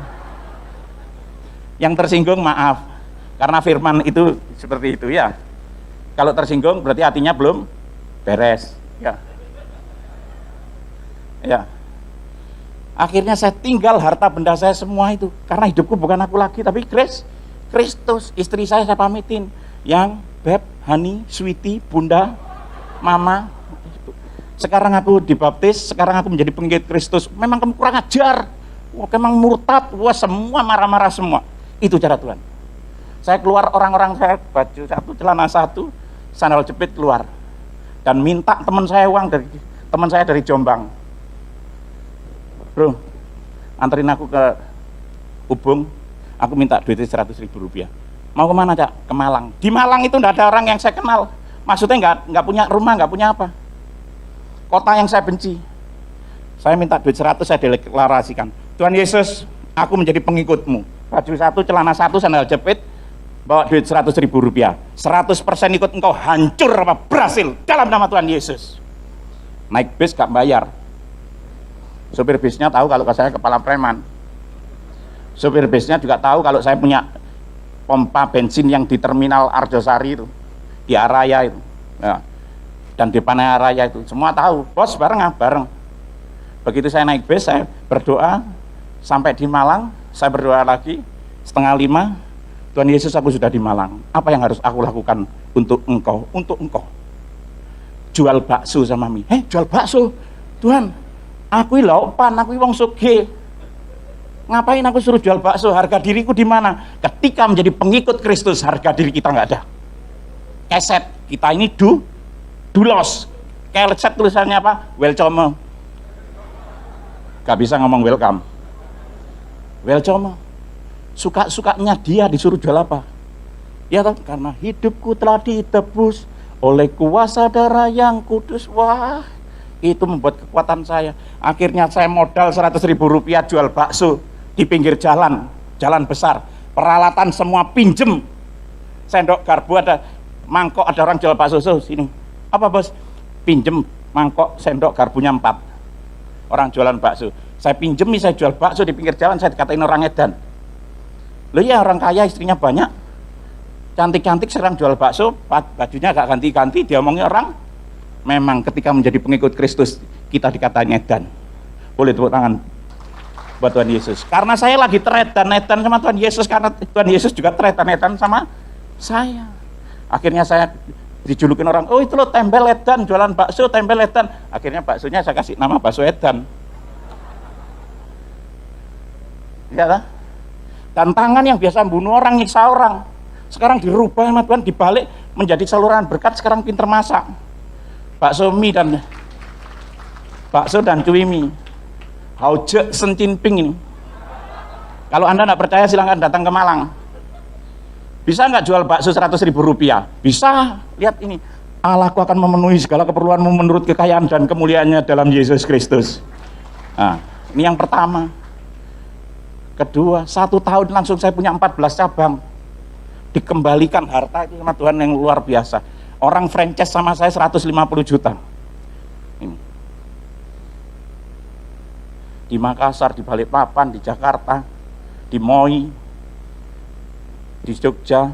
Yang tersinggung maaf, karena firman itu seperti itu ya. Kalau tersinggung berarti hatinya belum beres ya. Ya. Akhirnya saya tinggal harta benda saya semua itu, karena hidupku bukan aku lagi tapi Kristus. Istri saya pamitin, yang Beb, Hani, Sweetie, Bunda, Mama. Sekarang aku dibaptis, sekarang aku menjadi pengikut Kristus. Memang kamu kurang ajar, memang murtad, semua marah-marah semua. Itu cara Tuhan. Saya keluar, orang-orang saya baju satu, celana satu, sandal jepit keluar, dan minta teman saya uang dari Jombang. Bro, anterin aku ke Ubung, aku minta duitnya 100.000 rupiah. Mau kemana Cak? Ke Malang. Di Malang itu enggak ada orang yang saya kenal. Maksudnya enggak punya rumah, enggak punya apa. Kota yang saya benci. Saya minta duit 100, saya deklarasikan, Tuhan Yesus, aku menjadi pengikutmu. Baju satu, celana satu, sandal jepit, bawa duit 100.000 rupiah. 100% ikut engkau, hancur apa berhasil dalam nama Tuhan Yesus. Naik bis gak bayar. Sopir bisnya tahu kalau saya kepala preman. Sopir bisnya juga tahu kalau saya punya pompa bensin yang di terminal Arjosari itu, di Araya itu. Ya. Dan di Panaya Raya itu semua tahu, bos bareng. Begitu saya naik bis, saya berdoa sampai di Malang, saya berdoa lagi 4:30, Tuhan Yesus, aku sudah di Malang. Apa yang harus aku lakukan untuk engkau? Untuk engkau. Jual bakso sama mie. Jual bakso? Tuhan, aku lopan, aku wong sugih. Ngapain aku suruh jual bakso? Harga diriku di mana? Ketika menjadi pengikut Kristus, harga diri kita nggak ada. Keset kita ini dulos. Keset tulisannya apa? Welcome. Gak bisa ngomong welcome. Welcome. Suka-sukanya dia disuruh jual apa? Ya toh, karena hidupku telah ditebus oleh kuasa darah yang kudus. Wah, itu membuat kekuatan saya. Akhirnya saya modal 100.000 rupiah jual bakso di pinggir jalan besar, peralatan semua pinjem, sendok garpu ada, mangkok ada orang jual bakso, sini apa bos, pinjem mangkok sendok garpunya 4, orang jualan bakso, saya pinjem, saya jual bakso di pinggir jalan, saya dikatain orang edan. Loh ya, orang kaya istrinya banyak, cantik-cantik, serang jual bakso, bajunya gak ganti-ganti, dia omongnya orang. Memang ketika menjadi pengikut Kristus kita dikatain edan. Boleh tepuk tangan buat Tuhan Yesus. Karena saya lagi teredan-edan sama Tuhan Yesus, karena Tuhan Yesus juga teredan-edan sama saya. Akhirnya saya dijulukin orang, oh itu lo tembel edan, jualan bakso tembel edan. Akhirnya baksonya saya kasih nama bakso edan. Ya lah. Tantangan yang biasa membunuh orang, nyiksa orang, sekarang dirubah sama Tuhan, dibalik menjadi saluran berkat. Sekarang pinter masak bakso dan cuy mie. Hauje Sencinping ini. Kalau Anda nggak percaya silahkan datang ke Malang. Bisa nggak jual bakso 100.000 rupiah? Bisa. Lihat ini. Allahku akan memenuhi segala keperluanmu menurut kekayaan dan kemuliaannya dalam Yesus Kristus. Nah, ini yang pertama. Kedua, 1 tahun langsung saya punya 14 cabang. Dikembalikan harta itu sama Tuhan yang luar biasa. Orang franchise sama saya 150 juta. Ini. Di Makassar, di Balikpapan, di Jakarta, di Moi, di Jogja.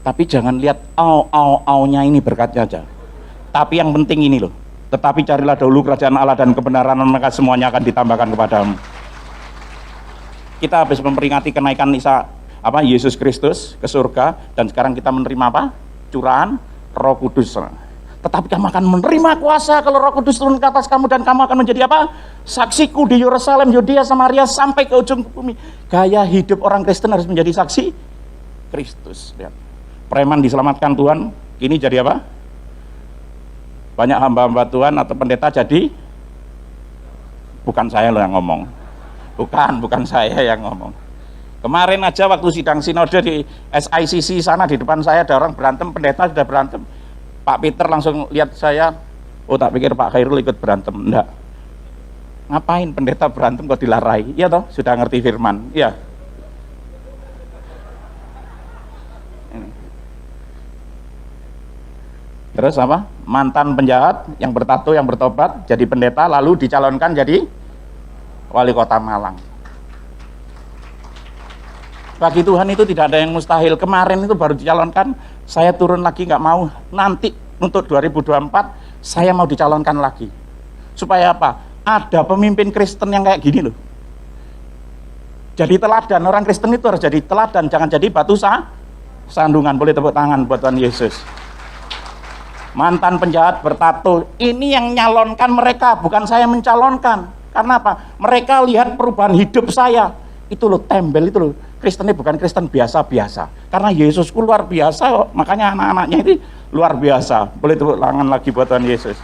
Tapi jangan lihat au-nya ini berkatnya aja. Tapi yang penting ini loh. Tetapi carilah dahulu kerajaan Allah dan kebenaran, maka semuanya akan ditambahkan kepadamu. Kita habis memperingati kenaikan Yesus Kristus ke surga, dan sekarang kita menerima apa? Curahan Roh Kudus. Tetapi kamu akan menerima kuasa kalau Roh Kudus turun ke atas kamu, dan kamu akan menjadi apa? Saksiku di Yerusalem, Yudea, Samaria, sampai ke ujung bumi. Gaya hidup orang Kristen harus menjadi saksi Kristus. Lihat. Preman diselamatkan Tuhan, kini jadi apa? Banyak hamba-hamba Tuhan atau pendeta jadi, bukan saya loh yang ngomong. Bukan saya yang ngomong. Kemarin aja waktu sidang sinode di SICC sana, di depan saya ada orang berantem, pendeta sudah berantem. Pak Peter langsung lihat saya, oh tak pikir Pak Khairul ikut berantem. Enggak. Ngapain pendeta berantem kok dilarai? Iya toh, sudah ngerti firman. Iya. Terus apa? Mantan penjahat yang bertato, yang bertobat jadi pendeta, lalu dicalonkan jadi wali kota Malang. Bagi Tuhan itu tidak ada yang mustahil. Kemarin itu baru dicalonkan, saya turun lagi, nggak mau. Nanti untuk 2024 saya mau dicalonkan lagi. Supaya apa? Ada pemimpin Kristen yang kayak gini loh. Jadi teladan, orang Kristen itu harus jadi teladan, jangan jadi batu sandungan. Boleh tepuk tangan buat Tuhan Yesus. Mantan penjahat bertato, ini yang nyalonkan mereka, bukan saya mencalonkan. Karena apa? Mereka lihat perubahan hidup saya. Itu loh, tembel itu loh. Kristen ini bukan Kristen biasa-biasa. Karena Yesusku luar biasa, makanya anak-anaknya ini luar biasa. Boleh tepuk tangan lagi buat Tuhan Yesus.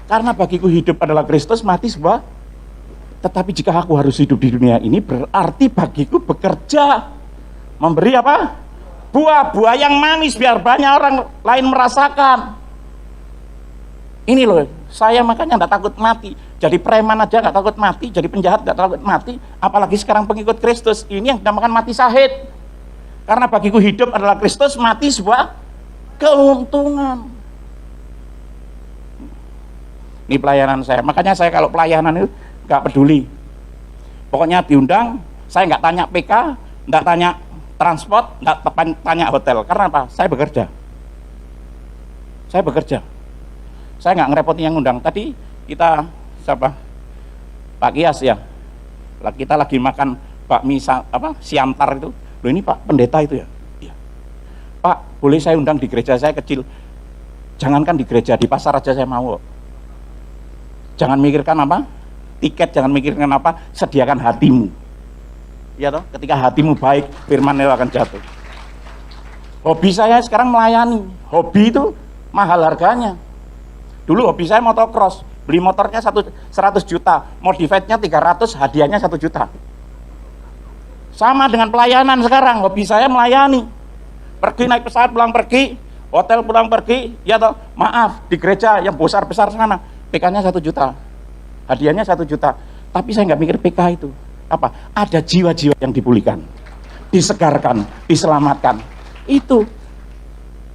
Karena bagiku hidup adalah Kristus, mati sebuah. Tetapi jika aku harus hidup di dunia ini, berarti bagiku bekerja. Memberi apa? Buah-buah yang manis biar banyak orang lain merasakan. Ini loh, saya makanya nggak takut mati. Jadi preman aja nggak takut mati, jadi penjahat nggak takut mati, apalagi sekarang pengikut Kristus. Ini yang dinamakan mati syahid. Karena bagiku hidup adalah Kristus, mati sebuah keuntungan. Ini pelayanan saya. Makanya saya kalau pelayanan itu nggak peduli. Pokoknya diundang, Saya nggak tanya PK, nggak tanya transport, nggak tanya hotel. Karena apa? Saya bekerja. Saya bekerja. Saya nggak ngerepotin yang undang. Tadi kita siapa? Pak Kias ya. Kita lagi makan bakmi siantar itu. Loh ini Pak pendeta itu ya. Iya. Pak, boleh saya undang di gereja saya kecil. Jangankan di gereja, di pasar aja saya mau. Jangan mikirkan apa? Tiket, jangan mikirkan apa? Sediakan hatimu. Ya toh, ketika hatimu baik, firman itu akan jatuh. Hobi saya sekarang melayani. Hobi itu mahal harganya. Dulu hobi saya motocross, beli motornya 100 juta, modifiednya 300, hadiahnya 1 juta. Sama dengan pelayanan sekarang, hobi saya melayani. Pergi naik pesawat pulang pergi, hotel pulang pergi, ya toh, maaf, di gereja yang besar-besar sana, PK-nya 1 juta, hadiahnya 1 juta. Tapi saya nggak mikir PK itu. Apa? Ada jiwa-jiwa yang dipulihkan, disegarkan, diselamatkan. Itu.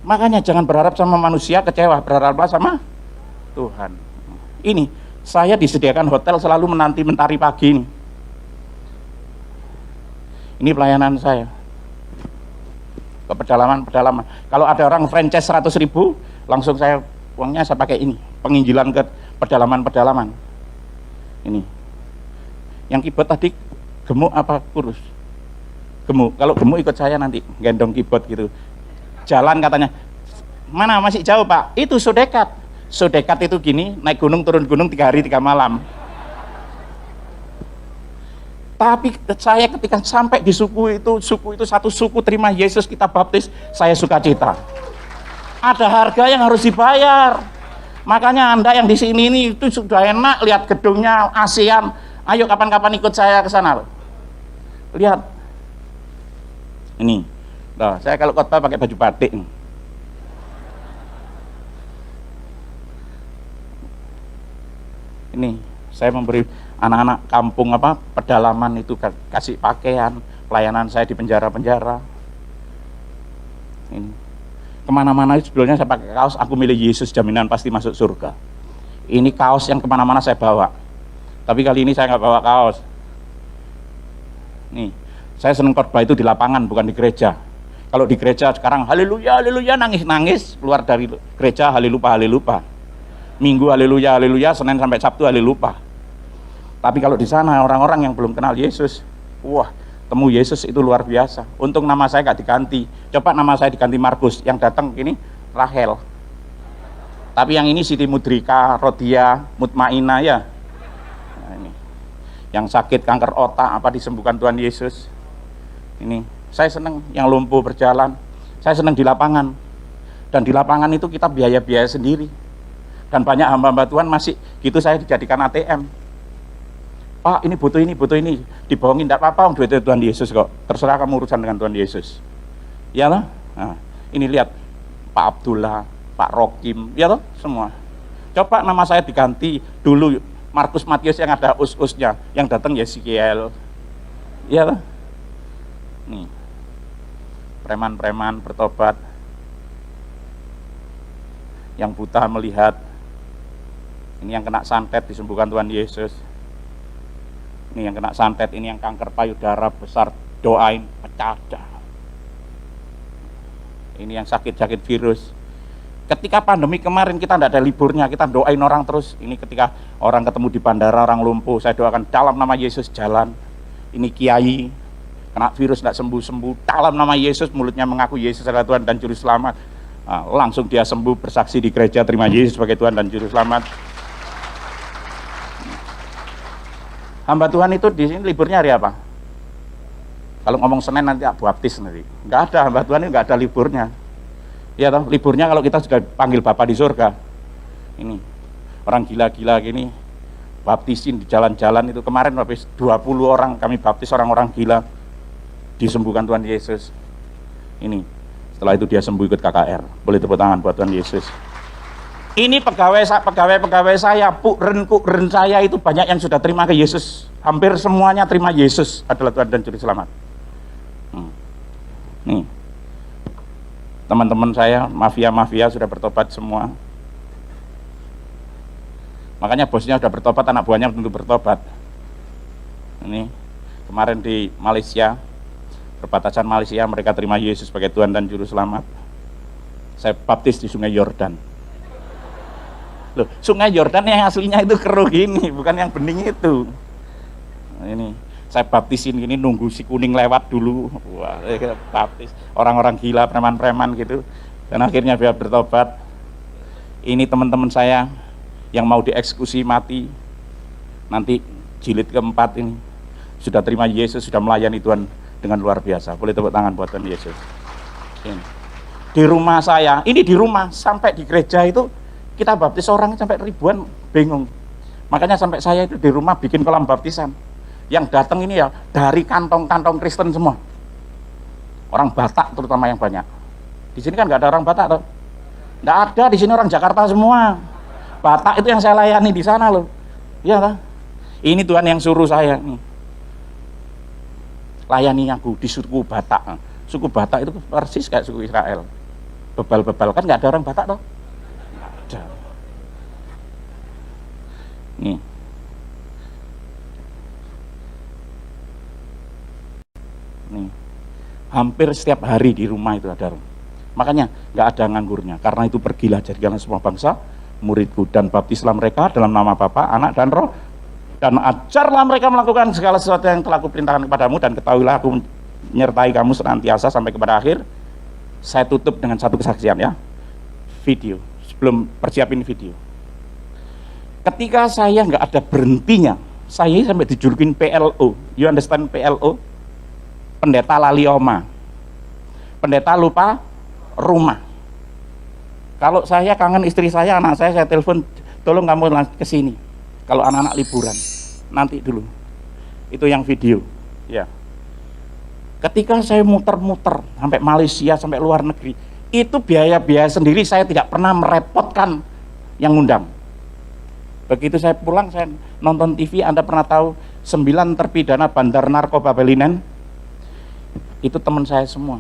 Makanya jangan berharap sama manusia, kecewa, berharaplah sama Tuhan. Ini, saya disediakan hotel selalu menanti mentari pagi ini. Ini pelayanan saya. Ke pedalaman. Kalau ada orang franchise 100.000, langsung uangnya saya pakai ini, penginjilan ke pedalaman. Ini. Yang keyboard tadi gemuk apa kurus? Gemuk. Kalau gemuk ikut saya nanti, gendong keyboard gitu. Jalan katanya, mana masih jauh Pak? Itu sodekat. Sodekat itu gini, naik gunung turun gunung 3 hari 3 malam. Tapi saya ketika sampai di suku itu satu suku terima Yesus, kita baptis, saya sukacita. Ada harga yang harus dibayar. Makanya Anda yang di sini ini itu sudah enak lihat gedungnya ASEAN. Ayo kapan-kapan ikut saya ke sana loh. Lihat. Ini. Nah, saya kalau khotbah pakai baju batik. Ini, saya memberi anak-anak kampung pedalaman itu kasih pakaian, pelayanan saya di penjara-penjara. Ini. Kemana-mana sebelumnya saya pakai kaos, aku milih Yesus, jaminan pasti masuk surga. Ini kaos yang kemana-mana saya bawa. Tapi kali ini saya nggak bawa kaos. Nih, saya seneng khotbah itu di lapangan, bukan di gereja. Kalau di gereja sekarang haleluya, haleluya, nangis-nangis, keluar dari gereja haleluya. Minggu haleluya, Senin sampai Sabtu haleluya. Tapi kalau di sana orang-orang yang belum kenal Yesus, wah, temu Yesus itu luar biasa. Untung nama saya nggak diganti. Coba nama saya diganti Markus, yang datang ini Rahel. Tapi yang ini Siti Mudrika, Rodia, Mutmainah ya. Nah, ini. Yang sakit kanker otak apa disembuhkan Tuhan Yesus. Ini, saya senang yang lumpuh berjalan. Saya senang di lapangan. Dan di lapangan itu kita biaya-biaya sendiri. Dan banyak hamba-hamba Tuhan masih gitu saya dijadikan ATM. Pak, ini butuh ini, dibohongin, tidak apa-apa, duit Tuhan Yesus kok. Terserah kamu urusan dengan Tuhan Yesus. Ya lah. Nah, ini lihat Pak Abdullah, Pak Rokim, ya toh semua. Coba nama saya diganti dulu Markus Matius yang ada us-usnya, yang datang Yeskiel. Ya toh. Nih. Preman-preman bertobat. Yang buta melihat. Ini yang kena santet disembuhkan Tuhan Yesus. Ini yang kena santet, ini yang kanker payudara besar, doain pecah. Ini yang sakit-sakit virus. Ketika pandemi kemarin kita tidak ada liburnya, kita doain orang terus. Ini ketika orang ketemu di bandara, orang lumpuh, saya doakan dalam nama Yesus jalan. Ini kiai kena virus tidak sembuh-sembuh, dalam nama Yesus, mulutnya mengaku Yesus adalah Tuhan dan Juru Selamat. Nah, langsung dia sembuh, bersaksi di gereja, terima Yesus sebagai Tuhan dan Juru Selamat. Hamba Tuhan itu di sini liburnya hari apa? Kalau ngomong Senin nanti baptis nanti. Enggak ada, hamba Tuhan ini enggak ada liburnya. Iya toh, liburnya kalau kita sudah panggil Bapa di surga. Ini orang gila-gila gini baptisin di jalan-jalan itu kemarin habis 20 orang kami baptis orang-orang gila disembuhkan Tuhan Yesus. Ini setelah itu dia sembuh ikut KKR. Boleh tepuk tangan buat Tuhan Yesus. Ini pegawai saya, kukren saya itu banyak yang sudah terima ke Yesus. Hampir semuanya terima Yesus adalah Tuhan dan Juru Selamat. Nih, teman-teman saya, mafia-mafia sudah bertobat semua. Makanya bosnya sudah bertobat, anak buahnya tentu bertobat. Ini, kemarin di Malaysia, perbatasan Malaysia, mereka terima Yesus sebagai Tuhan dan Juru Selamat. Saya baptis di Sungai Yordan. Loh, Sungai Yordan yang aslinya itu keruh gini, bukan yang bening itu. Nah, ini saya baptisin gini, nunggu si kuning lewat dulu. Wah, saya baptis orang-orang gila, preman-preman gitu. Dan akhirnya dia bertobat. Ini teman-teman saya yang mau dieksekusi mati, nanti jilid keempat ini sudah terima Yesus, sudah melayani Tuhan dengan luar biasa. Boleh tepuk tangan buat Tuhan Yesus. Ini. Di rumah saya, ini di rumah, sampai di gereja itu kita baptis orang sampai ribuan, bingung. Makanya sampai saya itu di rumah bikin kolam baptisan. Yang datang ini ya dari kantong-kantong Kristen semua. Orang Batak terutama yang banyak. Di sini kan nggak ada orang Batak, toh? Nggak ada, di sini orang Jakarta semua. Batak itu yang saya layani di sana loh. Iya toh? Ini Tuhan yang suruh saya nih. Layani aku di suku Batak. Suku Batak itu persis kayak suku Israel. Bebal-bebal kan nggak ada orang Batak toh? Nggak ada. Nih. Nih. Hampir setiap hari di rumah itu ada. Makanya nggak ada nganggurnya. Karena itu pergilah jadikanlah semua bangsa muridku dan baptislah mereka dalam nama Bapa, Anak dan Roh, dan ajarlah mereka melakukan segala sesuatu yang telah kuperintahkan kepadamu, dan ketahuilah aku menyertai kamu senantiasa sampai kepada akhir. Saya tutup dengan satu kesaksian ya, video, sebelum persiapin video. Ketika saya nggak ada berhentinya, saya sampai dijulukin PLO. You understand PLO? Pendeta lalioma, pendeta lupa rumah. Kalau saya kangen istri saya, anak saya telepon, tolong kamu ke sini. Kalau anak-anak liburan, nanti dulu. Itu yang video, ya. Ketika saya muter-muter sampai Malaysia, sampai luar negeri, itu biaya-biaya sendiri, saya tidak pernah merepotkan yang ngundang. Begitu saya pulang, saya nonton TV, Anda pernah tahu 9 terpidana bandar narkoba Belinen? Itu teman saya semua.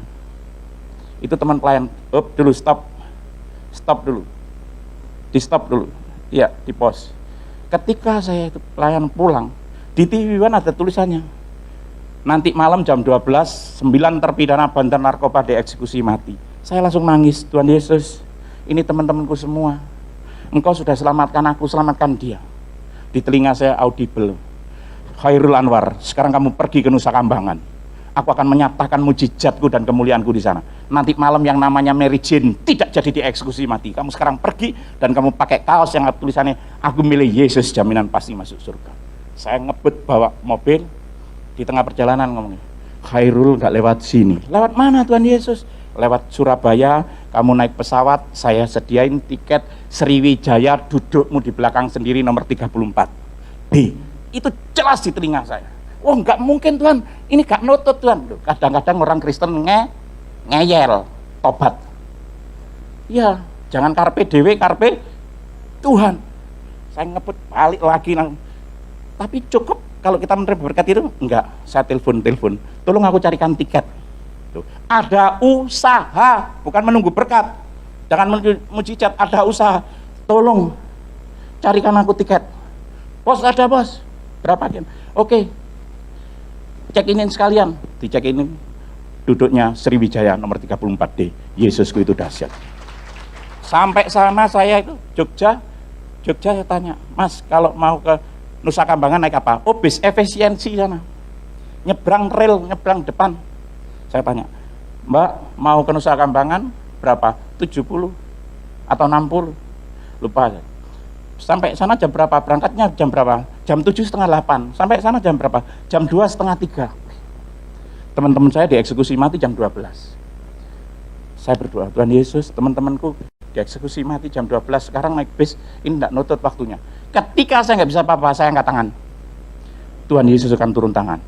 Itu teman pelayan. Dulu, stop dulu, di stop dulu, ya, di pos. Ketika saya itu pelayan pulang, di TV One ada tulisannya, nanti malam jam 12, 9 terpidana bandar narkoba dieksekusi mati. Saya langsung nangis, Tuhan Yesus, ini teman-temanku semua, Engkau sudah selamatkan aku, selamatkan dia. Di telinga saya audible, Khairul Anwar, sekarang kamu pergi ke Nusa Kambangan. Aku akan menyatakan mujizatku dan kemuliaanku di sana. Nanti malam yang namanya Mary Jane tidak jadi dieksekusi mati. Kamu sekarang pergi dan kamu pakai kaos yang tulisannya, aku milih Yesus, jaminan pasti masuk surga. Saya ngebut bawa mobil, di tengah perjalanan ngomongnya, Khairul nggak lewat sini. Lewat mana Tuhan Yesus? Lewat Surabaya, kamu naik pesawat, saya sediain tiket Sriwijaya, dudukmu di belakang sendiri nomor 34 B. Itu jelas di telinga saya. Oh nggak mungkin Tuhan, ini gak nutut Tuhan. Kadang-kadang orang Kristen ngeyel, tobat. Ya, jangan karpe dewe, karpe Tuhan. Saya ngebut balik lagi. Tapi cukup kalau kita menerima berkat itu? Enggak, saya telepon. Tolong aku carikan tiket. Tuh. Ada usaha, bukan menunggu berkat. Jangan mujizat, ada usaha. Tolong carikan aku tiket. Bos, ada bos. Berapa? Oke. Cek-inin sekalian, dicek-inin, duduknya Sriwijaya nomor 34D. Yesusku itu dahsyat. Sampai sana saya itu Jogja saya tanya, Mas kalau mau ke Nusa Kambangan naik apa? Oh bis efisiensi sana, nyebrang rel, nyebrang depan. Saya tanya, Mbak mau ke Nusa Kambangan berapa? 70 atau 60? Lupa saya. Sampai sana jam berapa? Berangkatnya jam berapa? Jam 7:30. Sampai sana jam berapa? Jam 2:30. Teman-teman saya dieksekusi mati jam 12. Saya berdoa, Tuhan Yesus, teman-temanku dieksekusi mati jam 12, sekarang naik bis, ini tidak nutut waktunya. Ketika saya nggak bisa apa-apa, saya angkat tangan. Tuhan Yesus akan turun tangan.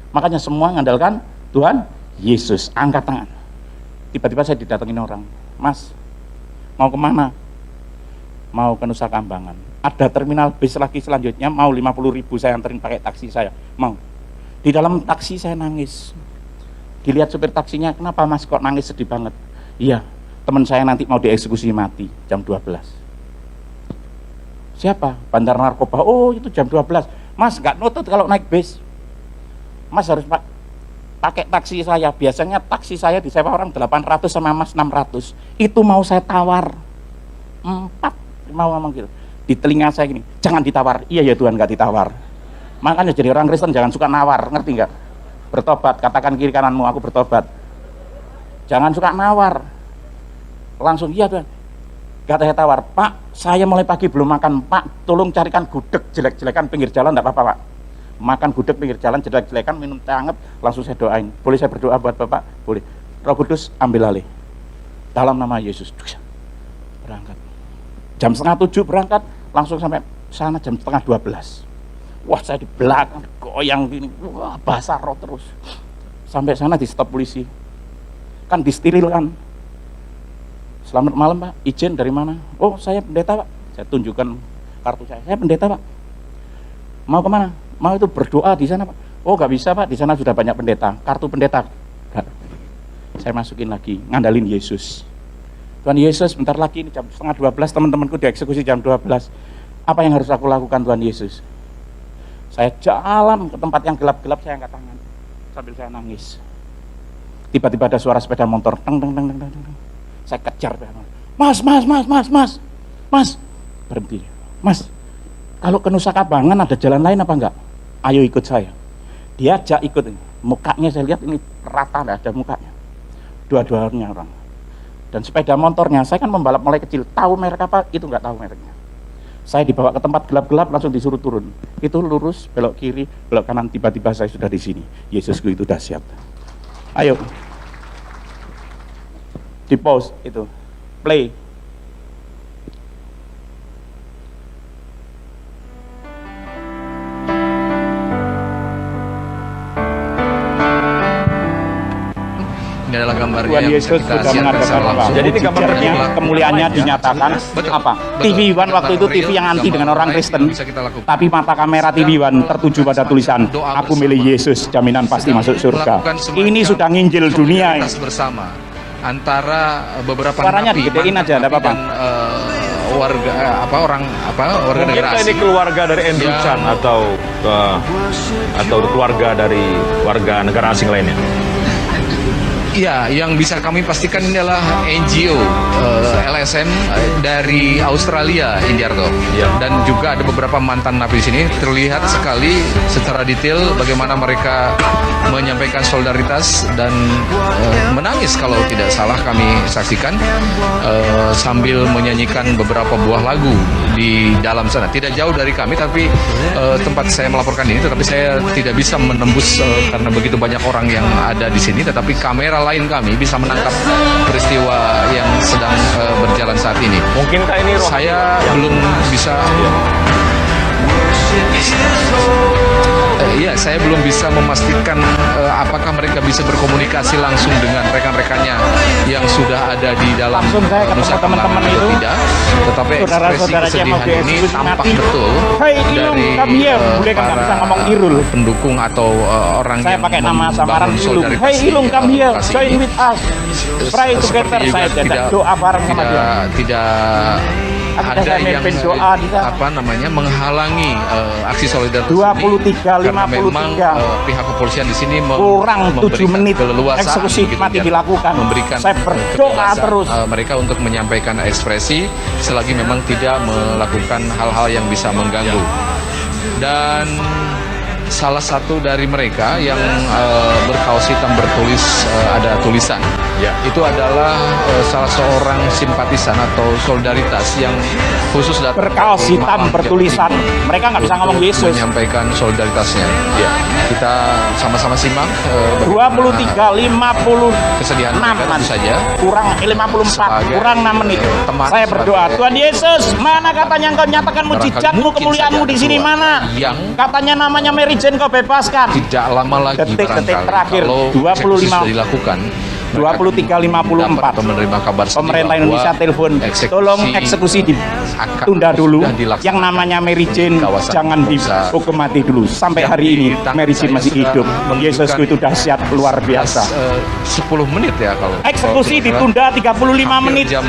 Makanya semua mengandalkan Tuhan Yesus, angkat tangan. Tiba-tiba saya didatengin orang, Mas, mau kemana? Mau ke Nusa Kambangan. Ada terminal bis lagi selanjutnya, mau 50.000 saya anterin pakai taksi saya. Mau. Di dalam taksi saya nangis. Dilihat supir taksinya, kenapa Mas kok nangis sedih banget? Iya, teman saya nanti mau dieksekusi mati jam 12. Siapa? Bandar narkoba. Oh, itu jam 12. Mas, nggak nutut kalau naik bis. Mas harus pakai taksi saya. Biasanya taksi saya disewa orang 800 sama Mas 600. Itu mau saya tawar 4, mau ngomong gitu. Di telinga saya gini, jangan ditawar. Iya ya Tuhan, nggak ditawar. Makanya jadi orang Kristen jangan suka nawar, ngerti nggak? Bertobat, katakan kiri kananmu, aku bertobat. Jangan suka nawar. Langsung, iya Tuhan. Gak saya tawar, Pak, saya mulai pagi belum makan, Pak, tolong carikan gudeg jelek-jelekan pinggir jalan, enggak apa-apa Pak. Makan gudeg pinggir jalan jelek-jelekan, minum teh hangat, langsung saya doain. Boleh saya berdoa buat Bapak? Boleh. Roh Kudus ambil alih. Dalam nama Yesus. Berangkat. Jam 6:30 berangkat, langsung sampai sana jam 11:30. Wah, saya di belakang goyang gini, wah basah roh terus. Sampai sana di stop polisi. Kan disterilkan. Selamat malam Pak, izin dari mana? Oh saya pendeta Pak. Saya tunjukkan kartu saya pendeta Pak. Mau kemana? Mau itu berdoa di sana Pak. Oh nggak bisa Pak, di sana sudah banyak pendeta. Kartu pendeta. Gak. Saya masukin lagi, ngandalin Yesus. Tuhan Yesus, bentar lagi ini jam 11:30 teman-temanku dieksekusi jam 12. Apa yang harus aku lakukan Tuhan Yesus? Saya jalan ke tempat yang gelap-gelap, saya angkat tangan sambil saya nangis. Tiba-tiba ada suara sepeda motor, teng teng teng teng teng. Saya kejar, mas, berhenti, mas, kalau ke Nusa Kambangan ada jalan lain apa enggak? Ayo ikut saya. Diajak ikut, mukanya saya lihat ini rata, enggak ada mukanya, dua-duanya orang. Dan sepeda motornya, saya kan membalap mulai kecil, tahu merek apa? Itu enggak tahu mereknya. Saya dibawa ke tempat gelap-gelap, langsung disuruh turun. Itu lurus, belok kiri, belok kanan, tiba-tiba saya sudah di sini. Yesusku itu dahsyat. Ayo. Di pause itu, play. Ini adalah gambarnya Tuhan yang Yesus kita sudah mengadakan apa? Jadi ini gambarnya kemuliaannya dinyatakan apa? TV One waktu itu TV yang anti dengan orang Kristen. Tapi mata kamera TV One tertuju pada tulisan, aku milih Yesus, jaminan pasti masuk surga. Ini sudah nginjil dunia ini. Bersama antara beberapa suaranya digedein aja, enggak apa-apa. Warga warga negara asing. Ini keluarga dari Andrew Chan atau keluarga dari warga negara asing lainnya. Iya, yang bisa kami pastikan ini adalah NGO LSM dari Australia, Indiarto. Ya. Dan juga ada beberapa mantan napi di sini. Terlihat sekali secara detail bagaimana mereka menyampaikan solidaritas dan menangis kalau tidak salah kami saksikan sambil menyanyikan beberapa buah lagu di dalam sana. Tidak jauh dari kami, tapi tempat saya melaporkan ini, tetapi saya tidak bisa menembus karena begitu banyak orang yang ada di sini. Tetapi kamera lain kami bisa menangkap peristiwa yang sedang berjalan saat ini. Mungkinkah ini roh? Saya belum bisa. Iya, saya belum bisa memastikan apakah mereka bisa berkomunikasi langsung dengan rekan-rekannya yang sudah ada di dalam Nusa Kambangan atau tidak. Tetapi ekspresi kesedihan ini tampak betul dari para pendukung atau orang saya yang pakai nama samaran Ilung. solidaritas. Hey Ilung, come here, join with us, pray together. Saya tidak doa bareng sama dia. Tidak ada yang menghalangi aksi solidaritas 23:53 karena memang pihak kepolisian di sini kurang 7 menit keleluasaan eksekusi mati dilakukan. Memberikan saya berdoa terus mereka untuk menyampaikan ekspresi selagi memang tidak melakukan hal-hal yang bisa mengganggu. Dan salah satu dari mereka yang berkaos hitam bertulis ada tulisan, itu adalah salah seorang simpatisan atau solidaritas yang khusus datang berkaos hitam bertulisan. Mereka nggak bisa ngomong Yesus. Menyampaikan solidaritasnya. Kita sama-sama simak. 23:56 kesedihan saja. Kurang 54, kurang 6 menit. Saya berdoa, Tuhan Yesus, mana katanya Engkau nyatakan mujizatmu, kemuliaanmu di sini mana? Katanya namanya Mary Jane kau bebaskan. Tidak lama lagi detik-detik terakhir 25 dilakukan 23:54 menerima kabar pemerintah Indonesia telepon tolong eksekusi akad tunda dulu. sudah dilaksanakan Yang namanya Mary Jane kawasan jangan Formosa. dihukum mati dulu. Sampai Yang hari ini di tangan Mary Jane saya masih sudah hidup. Yesusku itu dahsyat luar biasa. 10 menit ya kalau Eksekusi kalau ditunda 35 hampir menit. jam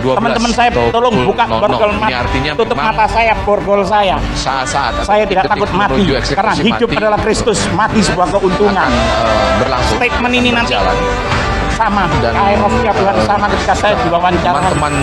12 Teman-teman saya atau tolong pukul buka 00. borgol Ini artinya tutup memang mata saya, borgol saya. saat-saat atau Saya tidak detik takut mati menuju eksekusi karena hidup mati adalah Kristus, mati sebuah keuntungan. akan berlangsung. Statement ini nanti berjalan. sama Dan Kairosnya Tuhan sama ketika saya diwawancara. Teman-teman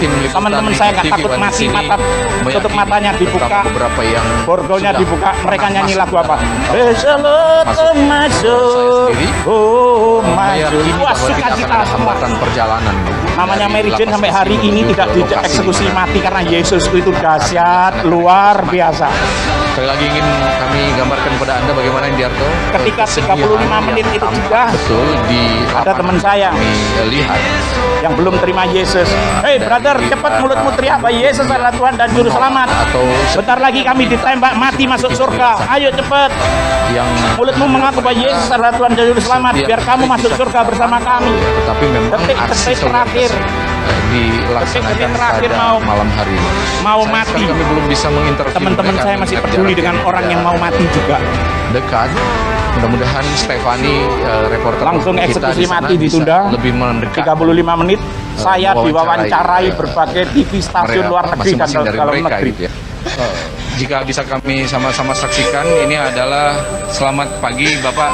tim liputan Teman-teman saya nggak TV takut One mati, sini mata tutup meyakini matanya dibuka, terutama beberapa yang borgolnya sudah dibuka, mereka pernah nyanyi masuk lagu apa? dalam, Resolute masuk. masuk, Saya sendiri oh maju, meyakini wah bahwa tidak akan sukacita ada semua. hambatan perjalanan. Namanya dari Mary Jane lapas sampai Sisi hari ini menuju tidak ke lokasi dieksekusi di mana mati karena Yesus itu dahsyat luar biasa. Sekali lagi ingin kami gambarkan kepada Anda bagaimana Indiarto Ketika kesediaan 35 menit yang itu tampak juga, betul di ada lapangan teman saya kami lihat yang belum terima Yesus. Hei brother, cepat mulutmu teriak bahwa Yesus adalah Tuhan dan Juru Selamat. atau Bentar lagi kami ditembak mati masuk surga. Ayo cepat. yang Mulutmu mengaku bahwa Yesus adalah Tuhan dan Juru Selamat. Biar kamu masuk surga bersama kami. tetapi memang Detik-detik aksi terakhir. dilaksanakan Detik-detik terakhir pada mau- malam hari ini. mau Sayang mati. sekali kami belum bisa menginterview Teman-teman mereka saya masih mengingat peduli jarak dengan yang orang yang tidak mau mati juga. dekat. Mudah-mudahan Stefani reporter Langsung kita eksekusi di sana mati bisa ditunda. lebih mendekat 35 menit saya diwawancarai berbagai TV stasiun luar negeri dan masing-masing dari dalam mereka negeri. gitu ya. Jika bisa kami sama-sama saksikan, ini adalah selamat pagi Bapak.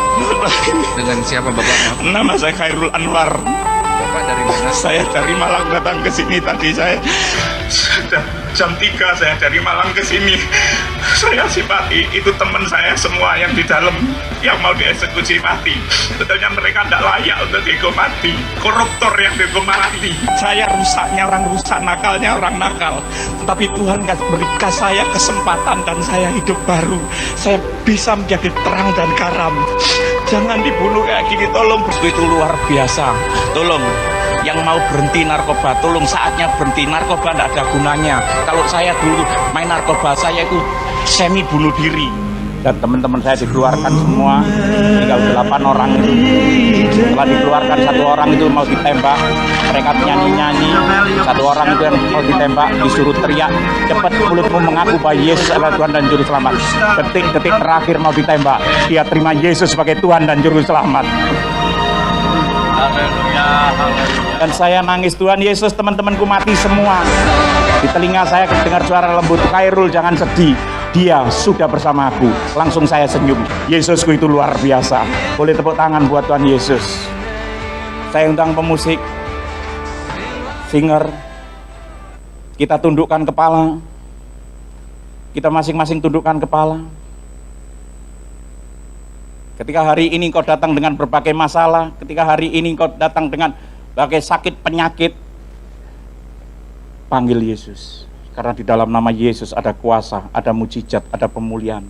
Dengan siapa Bapak? Nama saya Khairul Anwar. Bapak dari mana? Saya dari Malang datang ke sini tadi. Saya sudah jam 3 saya dari Malang ke sini. Saya simpati itu teman saya semua yang di dalam yang mau dieksekusi mati. Betulnya mereka tidak layak untuk dihukum mati. Koruptor yang dihukum mati. Saya rusaknya orang rusak, nakalnya orang nakal. Tetapi Tuhan berikan saya kesempatan dan saya hidup baru. Saya bisa menjadi terang dan garam. Jangan dibunuh kayak gini, tolong. Itu luar biasa. Tolong, yang mau berhenti narkoba, tolong saatnya berhenti. Narkoba tidak ada gunanya. Kalau saya dulu main narkoba, saya itu semi bunuh diri. Dan teman-teman saya dikeluarkan semua, tinggal 8 orang itu. Setelah dikeluarkan, 1 orang itu mau ditembak, mereka nyanyi-nyanyi. 1 orang itu yang mau ditembak disuruh teriak, cepat mulutmu mengaku bahwa Yesus adalah Tuhan dan Juru Selamat. Detik-detik terakhir mau ditembak, dia terima Yesus sebagai Tuhan dan Juru Selamat. Dan saya nangis, Tuhan Yesus, teman-temanku mati semua. Di telinga saya dengar suara lembut, Khairul jangan sedih, dia sudah bersamaku. Langsung saya senyum, Yesusku itu luar biasa. Boleh tepuk tangan buat Tuhan Yesus. Saya undang pemusik, singer, kita tundukkan kepala, kita masing-masing tundukkan kepala. Ketika hari ini kau datang dengan berbagai masalah, ketika hari ini kau datang dengan berbagai sakit penyakit, panggil Yesus. Karena di dalam nama Yesus ada kuasa, ada mujizat, ada pemulihan.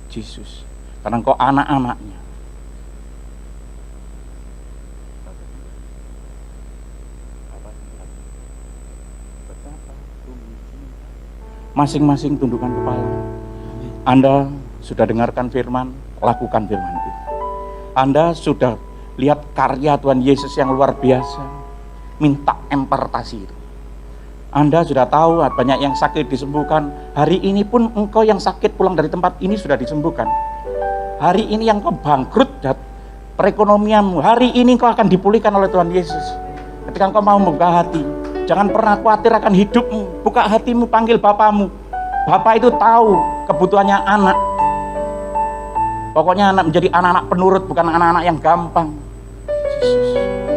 Yesus, karena engkau anak-anaknya. Masing-masing tundukkan kepala. Anda sudah dengarkan firman, lakukan firman itu. Anda sudah lihat karya Tuhan Yesus yang luar biasa, minta impartasi itu. Anda sudah tahu banyak yang sakit disembuhkan. Hari ini pun engkau yang sakit pulang dari tempat ini sudah disembuhkan. Hari ini yang kau bangkrut perekonomianmu, hari ini kau akan dipulihkan oleh Tuhan Yesus. Ketika engkau mau membuka hati, jangan pernah khawatir akan hidupmu. Buka hatimu, panggil Bapamu. Bapak itu tahu kebutuhannya anak. Pokoknya anak menjadi anak-anak penurut, bukan anak-anak yang gampang. Yesus.